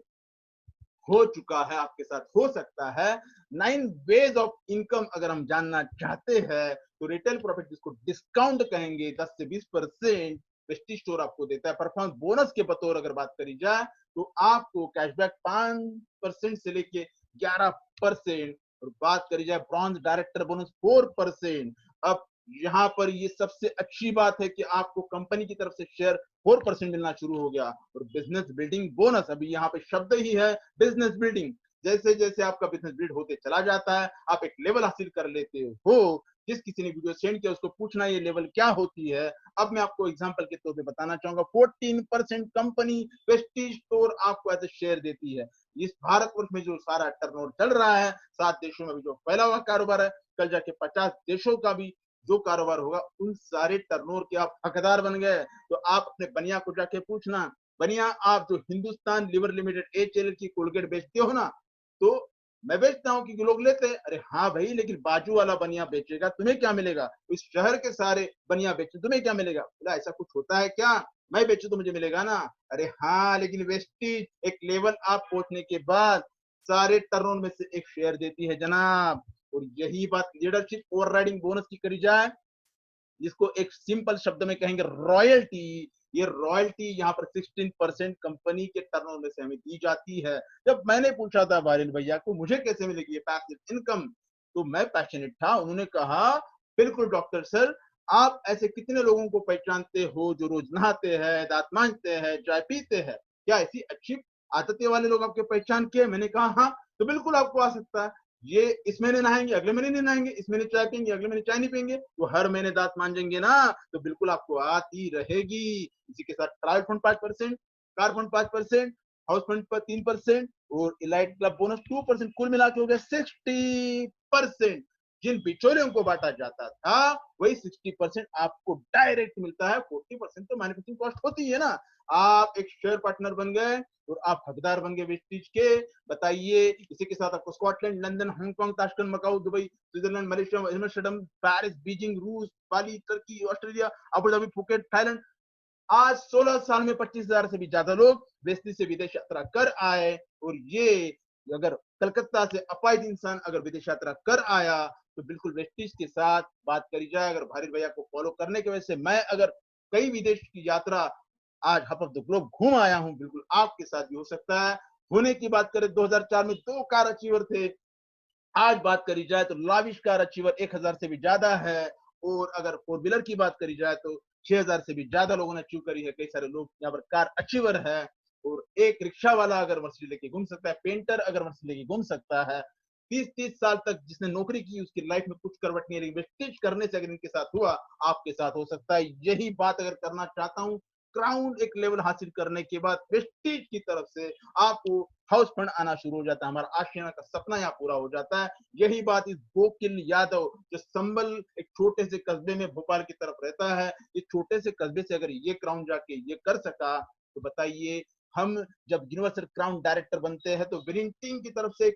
हो चुका है, आपके साथ हो सकता है। 9 वेज ऑफ इनकम अगर हम जानना चाहते हैं, तो रिटेल प्रॉफिट जिसको डिस्काउंट कहेंगे 10 से 20% प्रेस्टीज स्टोर आपको देता है। परफॉर्मेंस बोनस के बतौर अगर बात करी जाए, तो आपको कैशबैक 5% से लेके 11%, और बात करी जाए ब्रॉन्ज डायरेक्टर बोनस 4%। अब यहाँ पर ये सबसे अच्छी बात है कि आपको कंपनी की तरफ से शेयर 4% मिलना शुरू हो गया। और बिजनेस बिल्डिंग बोनस, अभी यहाँ पे शब्द ही है बिजनेस बिल्डिंग। जैसे जैसे आपका बिजनेस बिल्ड होते चला जाता है, आप एक लेवल हासिल कर लेते हो। जिस किसी ने वीडियो सेंड किया उसको पूछना ये लेवल क्या होती है। अब मैं आपको एग्जांपल के तौर पे बताना चाहूंगा, 14% कंपनी प्रेस्टीज स्टोर आपको ऐसे शेयर देती है। इस भारतवर्ष में जो सारा टर्नओवर चल रहा है, 7 देशों में भी जो फैला हुआ कारोबार है, कल जाके 50 देशों का भी जो कारोबार होगा, उन सारे टर्नओवर के आप हकदार बन गए। तो आप अपने बनिया को जाके पूछना, बनिया आप जो हिंदुस्तान लीवर लिमिटेड HLL की कोलगेट बेचते हो ना, तो मैं बेचता हूँ कि लोग लेते हैं। अरे हाँ भाई, लेकिन बाजू वाला बनिया बेचेगा, तुम्हें क्या मिलेगा? इस शहर के सारे बनिया बेचे, तुम्हें क्या मिलेगा? बोला ऐसा कुछ होता है क्या? मैं बेचू तो मुझे मिलेगा ना। अरे हाँ, लेकिन वेस्टीज एक लेवल आप पहुंचने के बाद सारे टर्नओवर में से एक शेयर देती है जनाब। और यही बात लीडरशिप ओवरराइडिंग बोनस की करी जाए, जिसको एक सिंपल शब्द में कहेंगे रॉयल्टी। ये रॉयल्टी यहाँ पर 16% कंपनी के टर्नओवर में से हमें दी जाती है। जब मैंने पूछा था बारिल भैया को मुझे कैसे मिलेगी ये पैसिव इनकम, तो मैं पैशनेट था। उन्होंने कहा बिल्कुल डॉक्टर सर, आप ऐसे कितने लोगों को पहचानते हो जो रोज नहाते हैं, दांत मांजते हैं, चाय पीते हैं, क्या ऐसी अच्छी आदतें वाले लोग आपके पहचान के? मैंने कहा हाँ। तो बिल्कुल आपको आ सकता है। ये इस महीने नहाएंगे, अगले महीने नहीं नहाएंगे, इस महीने चाय पियेंगे, अगले महीने चाय नहीं पियेंगे, तो हर महीने दांत मांजेंगे ना, तो बिल्कुल आपको आती रहेगी। इसी के साथ trial fund 5%, car fund 5%, house fund पर 3%, और इलाइट क्लब बोनस 2%, कुल मिला के हो गया 60%। जिन बिचौलियों को बांटा जाता था, वही 60% आपको डायरेक्ट मिलता है। 40% तो मैन्युफैक्चरिंग कॉस्ट होती है ना। आप एक शेयर पार्टनर बन गए और आप हकदार बन गए वेस्टीज के। बताइए, इसी के साथ आपको Scotland, London, Hong Kong, Tashkent, Macau, Dubai, Switzerland, Malaysia, Amsterdam, Paris, Beijing, रूस, बाली, तुर्की, Australia, Abu Dhabi, Phuket, Thailand. आज 16 साल में 25,000 से भी ज्यादा लोग वेस्टी से विदेश यात्रा कर आए। और ये अगर कलकत्ता से अपाहिज इंसान अगर विदेश यात्रा कर आया, तो बिल्कुल वेस्टीज के साथ बात करी जाए, अगर भारत भैया को फॉलो करने की वजह से मैं अगर कई विदेश की यात्रा आज हाफ ऑफ द ग्लोब घूम आया हूं, बिल्कुल आपके साथ भी हो सकता है। होने की बात करें, 2004 में 2 कार अचीवर थे। आज बात करी जाए तो लाविश कार अचीवर 1,000 से भी ज्यादा है। और अगर फोर व्हीलर की बात करी जाए तो 6,000 से भी ज्यादा लोगों ने अचीव करी है। कई सारे लोग यहाँ पर कार अचीवर है। और एक रिक्शा वाला अगर मर्सिडीज लेके घूम सकता है, पेंटर अगर मर्सिडीज लेके घूम सकता है, 30-30 साल तक जिसने नौकरी की उसकी लाइफ में कुछ करवट नहीं रही, वेस्टेज करने से अगर इनके साथ हुआ, आपके साथ हो सकता है। यही बात अगर करना चाहता हूँ, क्राउन एक लेवल हासिल करने के बाद वेस्टेज की तरफ से आपको हाउस फंड आना शुरू हो जाता है। हमारा आशियाना का सपना यहाँ पूरा हो जाता है। यही बात इस गोकिल यादव जो संबल एक छोटे से कस्बे में भोपाल की तरफ रहता है, इस छोटे से कस्बे से अगर ये क्राउन जाके ये कर सका, तो बताइए, हम जब यूनिवर्सल क्राउन डायरेक्टर बनते हैं तो विनिंग टीम की तरफ से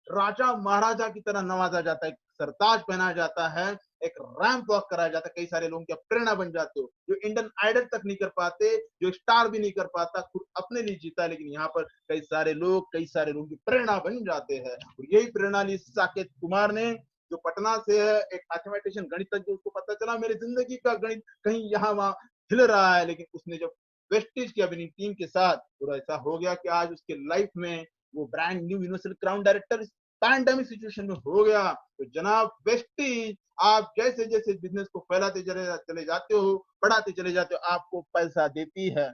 राजा महाराजा की तरह नवाजा जाता है, सरताज पहनाया जाता है, एक रैंप वॉक कराया जाता है। कई सारे लोगों की प्रेरणा बन जाते हो, जो इंडियन आइडल तक नहीं कर पाते, जो स्टार भी नहीं कर पाता, खुद अपने लिए जीता है, लेकिन यहाँ पर कई सारे लोगों की प्रेरणा बन जाते हैं। और यही प्रेरणा ली साकेत कुमार ने, जो पटना से है, एक मैथमेटिशियन गणितज्ञ। उसको पता चला मेरी जिंदगी का गणित कहीं यहाँ वहां हिल रहा है, लेकिन उसने जब वेस्टिज की अपनी टीम के साथ, और ऐसा हो गया कि आज उसके लाइफ में वो brand new universal crown director pandemic situation में हो गया। तो जनाब वेस्टीज, आप जैसे जैसे बिजनेस को फैलाते चले जाते हो, बढ़ाते चले जाते हो, आपको पैसा देती है,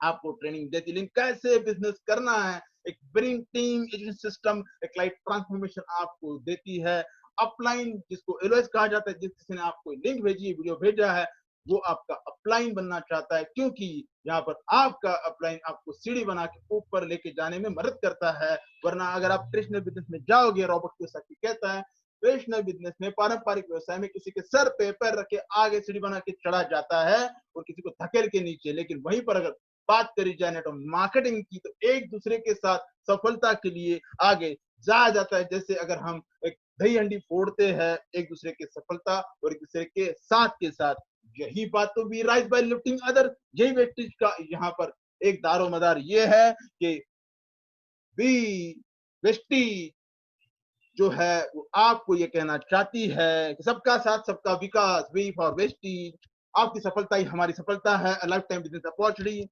आपको ट्रेनिंग देती है, लेकिन कैसे बिजनेस करना है, एक विनिंग टीम एजुकेशन सिस्टम, एक लाइफ ट्रांसफॉर्मेशन आपको देती है। अपलाइन जिसको एलओएस कहा जाता है, जिस किसी ने आपको लिंक भेजी है, वीडियो भेजा है, वो आपका अपलाइन बनना चाहता है, क्योंकि यहाँ पर आपका अपलाइन आपको सीढ़ी बना के ऊपर लेके जाने में मदद करता है। वरना अगर आप ट्रेडिशनल बिजनेस में जाओगे, रॉबर्ट कियोसाकी कहता है ट्रेडिशनल बिजनेस में, पारंपरिक व्यवसाय में किसी के सर पे पैर रख के आगे सीढ़ी बना के चढ़ा जाता है और किसी को धकेल के नीचे। लेकिन वहीं पर अगर बात करी जाए नेटवर्क मार्केटिंग की, तो एक दूसरे के साथ सफलता के लिए आगे जाया जाता है। जैसे अगर हम एक दही हंडी फोड़ते हैं एक दूसरे की सफलता और एक दूसरे के साथ, यही बात तो we rise by lifting other, यही वेस्टेज का यहाँ पर एक दारोमदार ये है कि वी वेस्टी जो है वो आपको ये कहना चाहती है कि सबका साथ सबका विकास, वी फॉर वेस्टीज, आपकी सफलता ही हमारी सफलता है, लाइफ टाइम बिजनेस अपॉर्चुनिटी।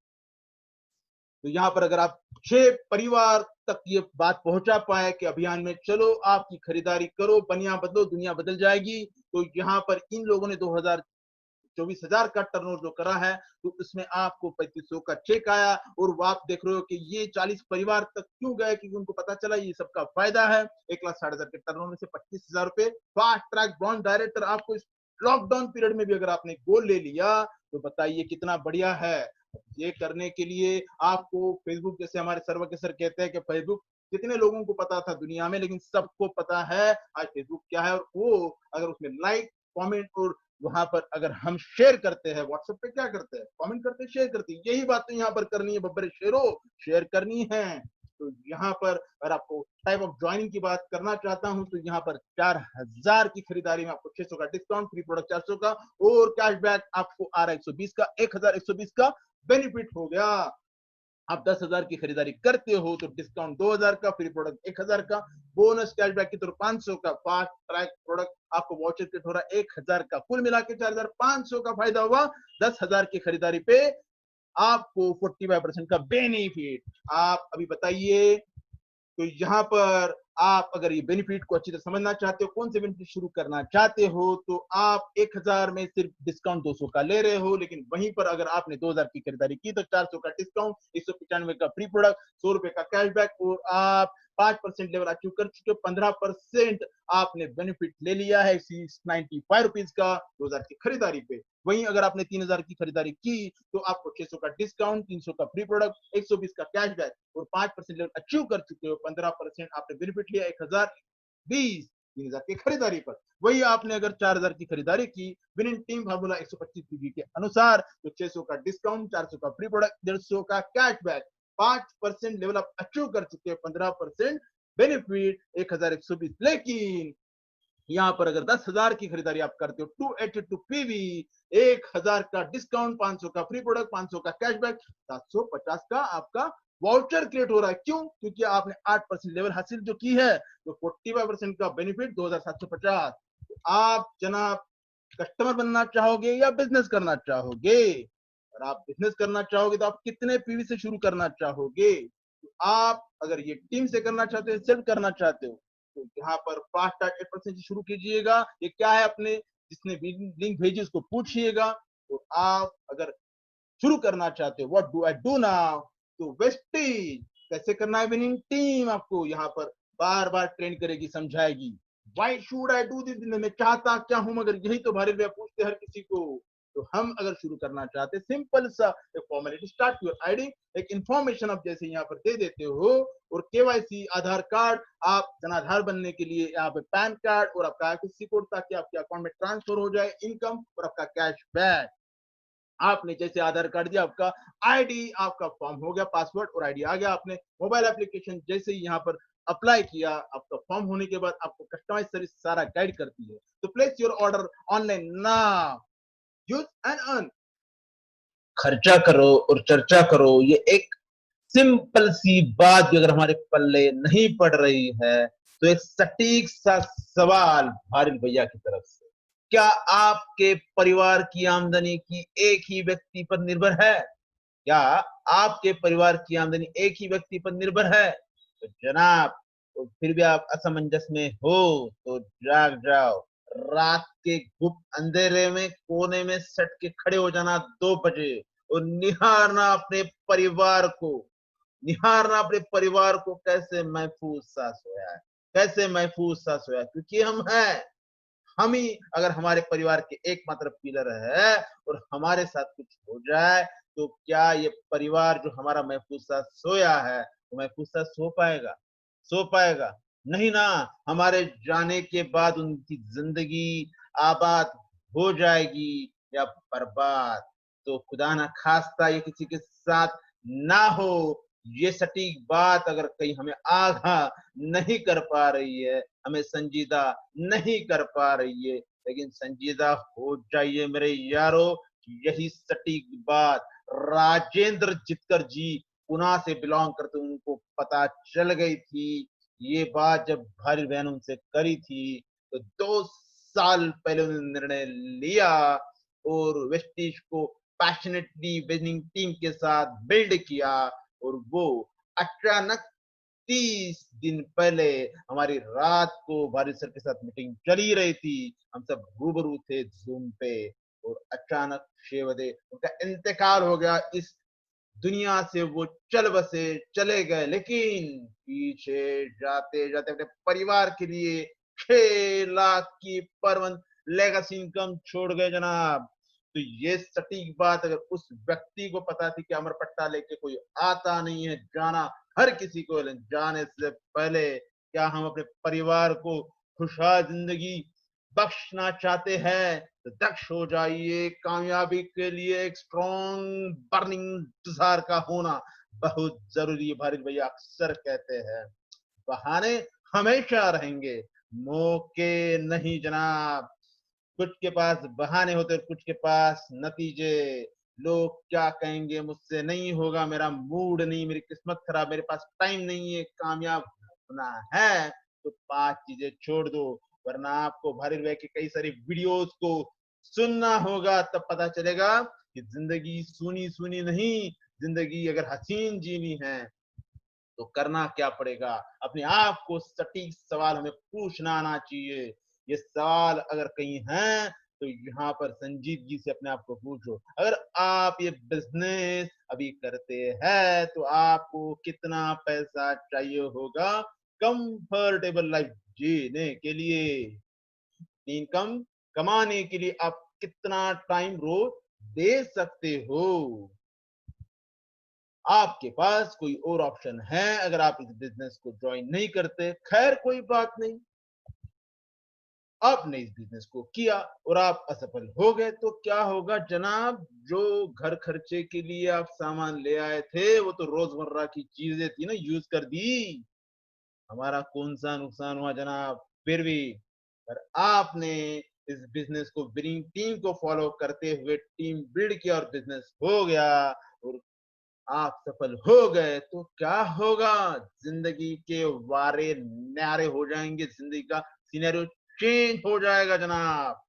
तो यहाँ पर अगर आप 6 परिवार तक ये बात पहुंचा पाए कि अभियान में चलो, आपकी खरीदारी करो, बनिया बदलो, दुनिया बदल जाएगी। तो यहाँ पर इन लोगों ने 24,000 का टर्नओवर जो करा है, तो इसमें आपको 3500 का चेक आया और वो आप देख रहे हो कि ये 40 परिवार तक क्यों गए, क्योंकि उनको पता चला ये सबका फायदा है। 1,60,000 के टर्नओवर में से 25,000 रुपए फास्ट ट्रैक बॉन्ड डायरेक्टर आपको इस लॉकडाउन पीरियड में भी अगर आपने गोल ले लिया, तो बताइए कितना बढ़िया है। ये करने के लिए आपको फेसबुक, जैसे हमारे सर्वज्ञ सर कहते हैं कि फेसबुक कितने लोगों को पता था दुनिया में, लेकिन सबको पता है आज फेसबुक क्या है। और वो अगर उसमें लाइक, कमेंट और वहां पर अगर हम शेयर करते हैं, व्हाट्सएप पे क्या करते हैं, कमेंट करते हैं, शेयर करते हैं, यही बात तो यहाँ पर करनी है बब्बर शेरो, शेयर करनी है। तो यहाँ पर अगर आपको टाइप ऑफ ज्वाइनिंग की बात करना चाहता हूं, तो यहाँ पर 4,000 की खरीदारी में आपको 600 का डिस्काउंट, फ्री प्रोडक्ट 400 का और कैशबैक आपको आ रहा है 120 का, 1,120 का बेनिफिट हो गया। आप 10,000 की खरीदारी करते हो तो डिस्काउंट 2,000 का, फ्री प्रोडक्ट 1,000 का, बोनस कैशबैक की तरफ 500 का, फास्ट ट्रैक प्रोडक्ट आपको वाउचर किट हो रहा है 1,000 का, कुल मिला के 4,500 का फायदा हुआ। 10,000 की खरीदारी पे आपको 45% का बेनिफिट। आप अभी बताइए, तो यहाँ पर आप अगर ये बेनिफिट को अच्छी तरह समझना चाहते हो, कौन से बेनिफिट शुरू करना चाहते हो, तो आप 1,000 में सिर्फ डिस्काउंट 200 का ले रहे हो। लेकिन वहीं पर अगर आपने 2,000 की खरीदारी की तो 400 का डिस्काउंट, 195 का फ्री प्रोडक्ट, 100 रुपए का कैशबैक और आप 5% लेवल अचीव कर चुके हो। 15% आपने बेनिफिट ले लिया है 95 रुपीज का 2,000 की खरीदारी पे। वहीं अगर आपने 3,000 की खरीदारी की तो आपको 600 का डिस्काउंट, 300 का फ्री प्रोडक्ट, 120 का कैशबैक और 5% लेवल अचीव कर चुके हो। 15% आपने बेनिफिट लिया 1,020 3,000 की खरीदारी पर। वही आपने अगर 4,000 की खरीदारी की विनिंग टीम फार्मूला 125 पीवी के अनुसार, तो 600 का डिस्काउंट, 400 का फ्री प्रोडक्ट, 150 का कैशबैक, 5% लेवल आप अचीव कर चुके हैं, 15% बेनिफिट 1,120। लेकिन यहाँ पर अगर 10,000 की खरीदारी आप करते हो 282 पीवी, 1,000 का डिस्काउंट, 500 का फ्री प्रोडक्ट, 500 का कैशबैक, 750 का आपका वाउचर क्रिएट हो रहा है। क्यों? क्योंकि आपने 8% लेवल हासिल जो की है, तो 45% का बेनिफिट 2,750। तो आप जनाब कस्टमर बनना चाहोगे या बिजनेस करना चाहोगे? और आप बिजनेस करना चाहोगे तो आप कितने पीवी से शुरू करना चाहोगे? तो आप अगर ये टीम से करना चाहते हो, सेल्फ करना चाहते हो, तो यहाँ पर फास्ट स्टार्ट 8% से शुरू कीजिएगा। ये क्या है, अपने जिसने लिंक भेजी उसको पूछिएगा। तो आप अगर शुरू करना चाहते हो, what do I do now, तो वेस्टेज कैसे करना है, विनिंग टीम आपको यहाँ पर बार बार ट्रेन करेगी, समझाएगी। Why should I do this, मैं चाहता क्या हूं, मगर यही तो भारत में पूछते हर किसी को। तो हम अगर शुरू करना चाहते, सिंपल सा एक फॉर्मेलिटी, स्टार्ट योर आईडी, एक इंफॉर्मेशन आप जैसे यहाँ पर दे देते हो, और केवाईसी आधार कार्ड, आप जनाधार बनने के लिए यहाँ पे पैन कार्ड और आपका आईएफएससी कोड, ताकि आपके अकाउंट में ट्रांसफर हो जाए इनकम और आपका कैश बैक। आपने जैसे आधार कार्ड दिया, आपका आईडी, आपका फॉर्म हो गया, पासवर्ड और आईडी आ गया। आपने मोबाइल एप्लीकेशन जैसे ही यहाँ पर अप्लाई किया, आपका फॉर्म होने के बाद आपको कस्टमाइज सर्विस सारा गाइड करती है। तो place your order online now, use and earn. खर्चा करो और चर्चा करो, ये एक सिंपल सी बात भी अगर हमारे पल्ले नहीं पड़ रही है, तो एक सटीक सा सवाल हारिल भैया की तरफ से, क्या आपके परिवार की आमदनी की एक ही व्यक्ति पर निर्भर है? क्या आपके परिवार की आमदनी एक ही व्यक्ति पर निर्भर है? तो जनाब, तो फिर भी आप असमंजस में हो तो जाग जाओ। रात के गुप्त अंधेरे में कोने में सट के खड़े हो जाना 2 बजे और निहारना अपने परिवार को, निहारना अपने परिवार को कैसे महफूज सा सोया है, कैसे महफूज सा सोया है, क्योंकि हम हैं। हम ही अगर हमारे परिवार के एकमात्र पिलर है और हमारे साथ कुछ हो जाए तो क्या ये परिवार जो हमारा महफूज सा सोया है वो महफूज सा सो पाएगा? नहीं ना। हमारे जाने के बाद उनकी जिंदगी आबाद हो जाएगी या बर्बाद। तो खुदा ना खास्ता ये किसी के साथ ना हो। ये सटीक बात अगर कहीं हमें आगाह नहीं कर पा रही है, हमें संजीदा नहीं कर पा रही है, लेकिन संजीदा हो जाइए मेरे यारो। यही सटीक बात राजेंद्र जितकर जी पुणे से बिलोंग करते उनको पता चल गई थी। ये बात जब भारी बहन उनसे करी थी तो 2 साल पहले उन्होंने निर्णय लिया और वेस्ट इंडीज को पैशनेटली विनिंग टीम के साथ बिल्ड किया। और वो अचानक 30 दिन पहले हमारी रात को भारी सर के साथ मीटिंग चली रही थी। हम सब रूबरू थे जूम पे और अचानक 6 बजे उनका इंतकाल हो गया। इस दुनिया से वो चल बसे, चले गए, लेकिन पीछे जाते जाते अपने परिवार के लिए 6 लाख की पर मंथ लेगेसी इनकम छोड़ गए जनाब। तो ये सटीक बात अगर उस व्यक्ति को पता थी कि अमर पट्टा लेके कोई आता नहीं है, जाना हर किसी को, जाने से पहले क्या हम अपने परिवार को खुशहाल जिंदगी बख्शना चाहते हैं तो दक्ष हो जाइए। कामयाबी के लिए एक स्ट्रॉन्ग बर्निंग डिजायर का होना बहुत जरूरी है। भारत भैया अक्सर कहते हैं बहाने हमेशा रहेंगे, मौके नहीं जनाब। कुछ के पास बहाने होते और कुछ के पास नतीजे। लोग क्या कहेंगे मुझसे नहीं होगा, मेरा मूड नहीं, मेरी किस्मत खराब, मेरे पास टाइम नहीं है। कामयाब होना है तो 5 चीजें छोड़ दो, वरना आपको भारी भाई की कई सारी वीडियोस को सुनना होगा, तब पता चलेगा कि जिंदगी सुनी सुनी नहीं, जिंदगी अगर हसीन जीनी है तो करना क्या पड़ेगा। अपने आप को सटीक सवाल हमें पूछना आना चाहिए। ये सवाल अगर कहीं है तो यहाँ पर संजीदगी से अपने आप को पूछो। अगर आप ये बिजनेस अभी करते हैं तो आपको कितना पैसा चाहिए होगा कंफर्टेबल लाइफ जीने के लिए, इनकम कमाने के लिए आप कितना टाइम रोज दे सकते हो। आपके पास कोई और ऑप्शन है अगर आप इस बिजनेस को ज्वाइन नहीं करते, खैर कोई बात नहीं। आपने इस बिजनेस को किया और आप असफल हो गए तो क्या होगा जनाब? जो घर खर्चे के लिए आप सामान ले आए थे वो तो रोजमर्रा की चीजें थी ना, यूज कर दी। हमारा कौन सा नुकसान हुआ जनाब? फिर भी पर आपने इस बिजनेस को विनिंग टीम को फॉलो करते हुए टीम बिल्ड किया और बिजनेस हो गया और आप सफल हो गए तो क्या होगा? जिंदगी के वारे न्यारे हो जाएंगे, जिंदगी का सिनेरियो चेंज हो जाएगा जनाब।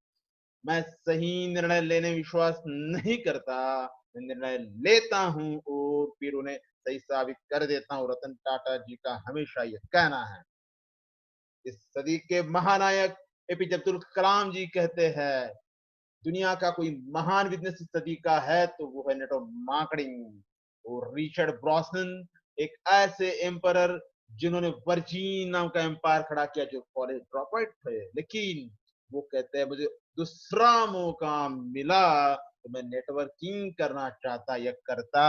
मैं सही निर्णय लेने में विश्वास नहीं करता, मैं निर्णय लेता हूं और फिर उन्हें सही साबित कर देता हूं। रतन टाटा जी का हमेशा ये कहना है। इस सदी के महानायक एपीजे अब्दुल कलाम जी कहते हैं दुनिया का कोई महान बिजनेस इस सदी का है तो वो है नेटवर्क मार्केटिंग। और रिचर्ड ब्रॉसन एक ऐसे एम्परर जिन्होंने वर्जीन नाम का एम्पायर खड़ा किया, जो कॉलेज ड्रॉप आउट थे, लेकिन वो कहते हैं मुझे दूसरा मौका मिला तो मैं नेटवर्किंग करना चाहता या करता।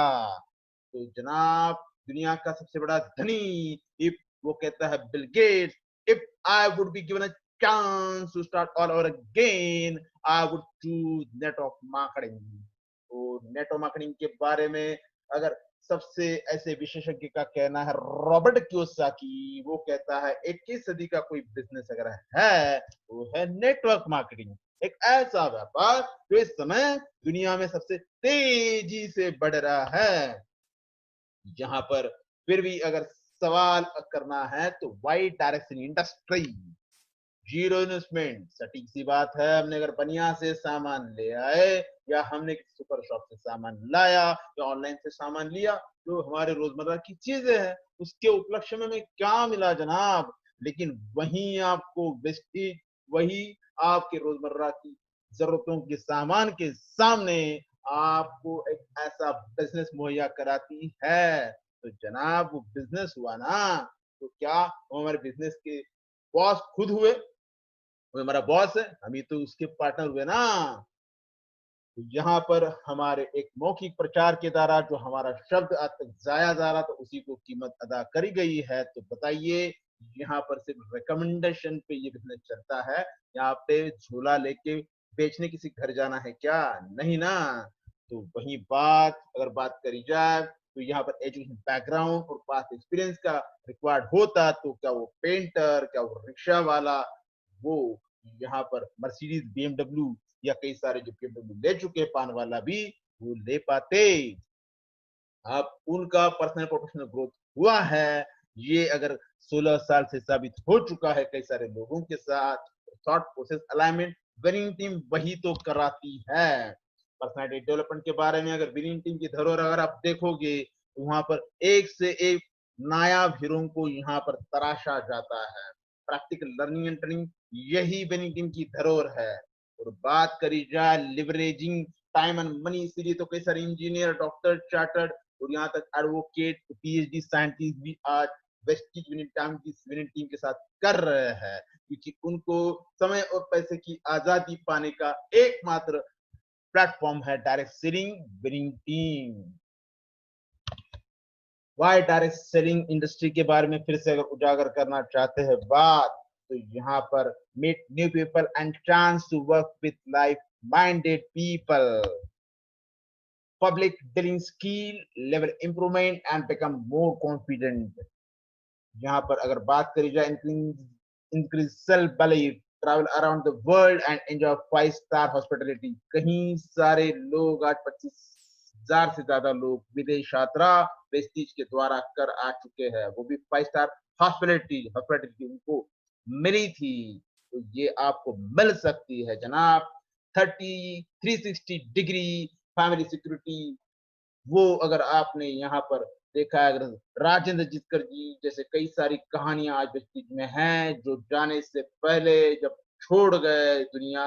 तो जनाब दुनिया का सबसे बड़ा धनी इफ वो कहता है Bill Gates, if I would be given a chance to start all over again I would choose network marketing. तो नेटवर्क मार्केटिंग के बारे में अगर सबसे ऐसे विशेषज्ञ का कहना है रॉबर्ट कियोसाकी, वो कहता है 21 सदी का कोई बिजनेस अगर है वो है नेटवर्क मार्केटिंग। एक ऐसा व्यापार जो इस समय दुनिया में सबसे तेजी से बढ़ रहा है। यहाँ पर फिर भी अगर सवाल करना है तो wide direction industry, zero investment, सटीक सी बात है। हमने अगर बनिया से सामान ले आए या हमने किसी सुपर शॉप से सामान लाया या ऑनलाइन से सामान लिया, जो हमारे रोजमर्रा की चीजें हैं, उसके उपलक्ष्य में हमें क्या मिला जनाब? लेकिन वहीं आपको वेस्टेज, वही आपके रोजमर्रा की जरूरतों के सामान के सामने आपको एक ऐसा बिजनेस मुहैया कराती है तो जनाब वो बिजनेस हुआ ना। तो क्या वो हमारे बिजनेस के बॉस खुद हुए? वो हमारा बॉस है, हम ही तो उसके पार्टनर हुए ना। यहाँ पर हमारे एक मौखिक प्रचार के द्वारा जो हमारा शब्द आज तक जाया जा रहा था उसी को कीमत अदा करी गई है। तो बताइए, यहाँ पर सिर्फ रिकमेंडेशन पे ये बिजनेस चलता है? यहाँ पे झोला लेके बेचने किसी घर जाना है क्या? नहीं ना। तो वही बात अगर बात करी जाए तो यहाँ पर एजुकेशन बैकग्राउंड और पास्ट एक्सपीरियंस का रिक्वायर्ड होता तो क्या वो पेंटर, क्या वो रिक्शा वाला, वो यहाँ पर मर्सिडीज, बीएमडब्ल्यू या कई सारे जो बीएमडब्ल्यू ले चुके पान वाला भी वो ले पाते। अब उनका पर्सनल प्रोफेशनल ग्रोथ हुआ है, ये अगर 16 साल से साबित हो चुका है कई सारे लोगों के साथ। Thought process alignment winning team वही तो कराती है। पर्सनालिटी डेवलपमेंट के बारे में अगर विनिंग टीम की धरोहर अगर आप देखोगे तो वहां पर एक से एक नायाब हीरो को यहाँ पर तराशा जाता है। प्रैक्टिकल लर्निंग एंड ट्रेनिंग यही विनिंग टीम की धरोहर है। और बात करी जाए लिवरेजिंग टाइम एंड मनी, इसीलिए तो कई सारे इंजीनियर, डॉक्टर, चार्टर्ड और यहाँ तक एडवोकेट, पीएचडी साइंटिस्ट भी आज वेस्टिज विनिंग टीम के साथ कर रहे हैं, क्योंकि उनको समय और पैसे की आजादी पाने का एकमात्र प्लेटफॉर्म है direct selling winning team. Why direct selling industry के बारे में फिर से अगर उजागर करना चाहते हैं बात, तो यहाँ पर meet new people and chance to work with like minded people, public dealing skill level improvement and become more confident। यहाँ पर अगर बात करी जाए increase self belief, travel around the world and enjoy 5-star hospitality। कहीं सारे लोग आज 25,000 से ज्यादा लोग विदेश यात्रा वेस्टिज के द्वारा कर आ चुके हैं, वो भी 5-स्टार हॉस्पिटलिटी उनको मिली थी। तो ये आपको मिल सकती है जनाब। 360 डिग्री फैमिली सिक्योरिटी, वो अगर आपने यहाँ पर देखा है, अगर राजेंद्र जितकर जी जैसे कई सारी कहानियां आज वेस्टिज में हैं, जो जाने से पहले जब छोड़ गए दुनिया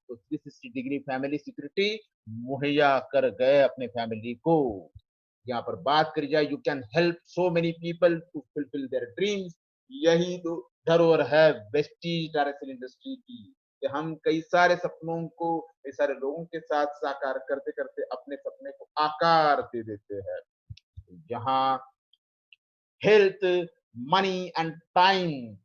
तो 360 डिग्री फैमिली सिक्योरिटी मुहैया कर गए अपने फैमिली को। यहाँ पर बात करी जाए you can help so many people to fulfil their dreams, यही तो धरोहर है वेस्टिज डायरेक्ट इंडस्ट्री की, कि हम कई सारे सपनों को कई सारे लोगों के साथ साकार करते करते अपने सपने को आकार दे देते हैं। यहाँ हेल्थ, मनी एंड टाइम,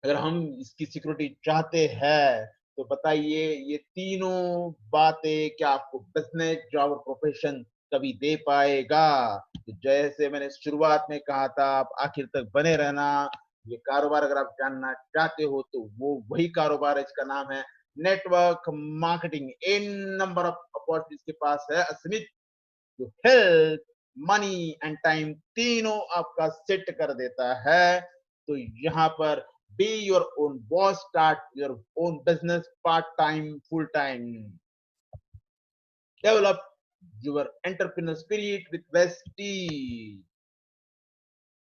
अगर हम इसकी सिक्योरिटी चाहते हैं तो बताइए ये तीनों बातें क्या आपको बिजनेस, जॉब और प्रोफेशन कभी दे पाएगा? तो जैसे मैंने शुरुआत में कहा था, आप आखिर तक बने रहना। ये कारोबार अगर आप जानना चाहते हो तो वो वही कारोबार है, इसका नाम है network marketing. In number of opportunities के पास है असीमित, जो हेल्थ, मनी एंड टाइम तीनों आपका सेट कर देता है। तो यहाँ पर be your own boss, start your own business part time, full time, develop your entrepreneur spirit with Vestige।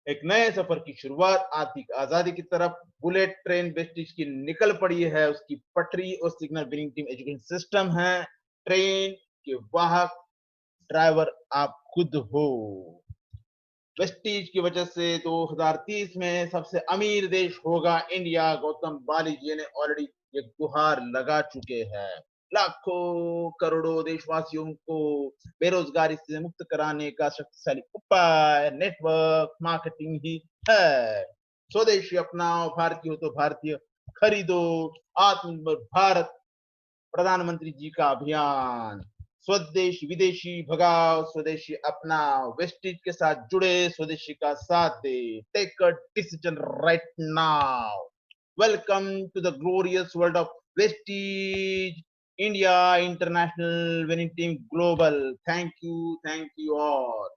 एक नए सफर की शुरुआत आर्थिक आजादी की तरफ बुलेट ट्रेन वेस्टिज की निकल पड़ी है। उसकी पटरी और signal winning team education system है। ट्रेन के वाहक ड्राइवर आप खुद हो। वेस्टीज की वजह से 2030 में सबसे अमीर देश होगा इंडिया, गौतम बाली जी ने ऑलरेडी एक गुहार लगा चुके हैं। लाखों करोड़ों देशवासियों को बेरोजगारी से मुक्त कराने का शक्तिशाली उपाय नेटवर्क मार्केटिंग ही है। स्वदेशी अपनाओ, भारतीय हो तो भारतीय खरीदो, आत्मनिर्भर भारत प्रधानमंत्री जी का अभियान। स्वदेशी विदेशी भगाओ, स्वदेशी अपनाओ, वेस्टिज के साथ जुड़े, स्वदेशी का साथ दे। Take a decision right now. Welcome to the glorious world of vestige India international winning team global. Thank you all.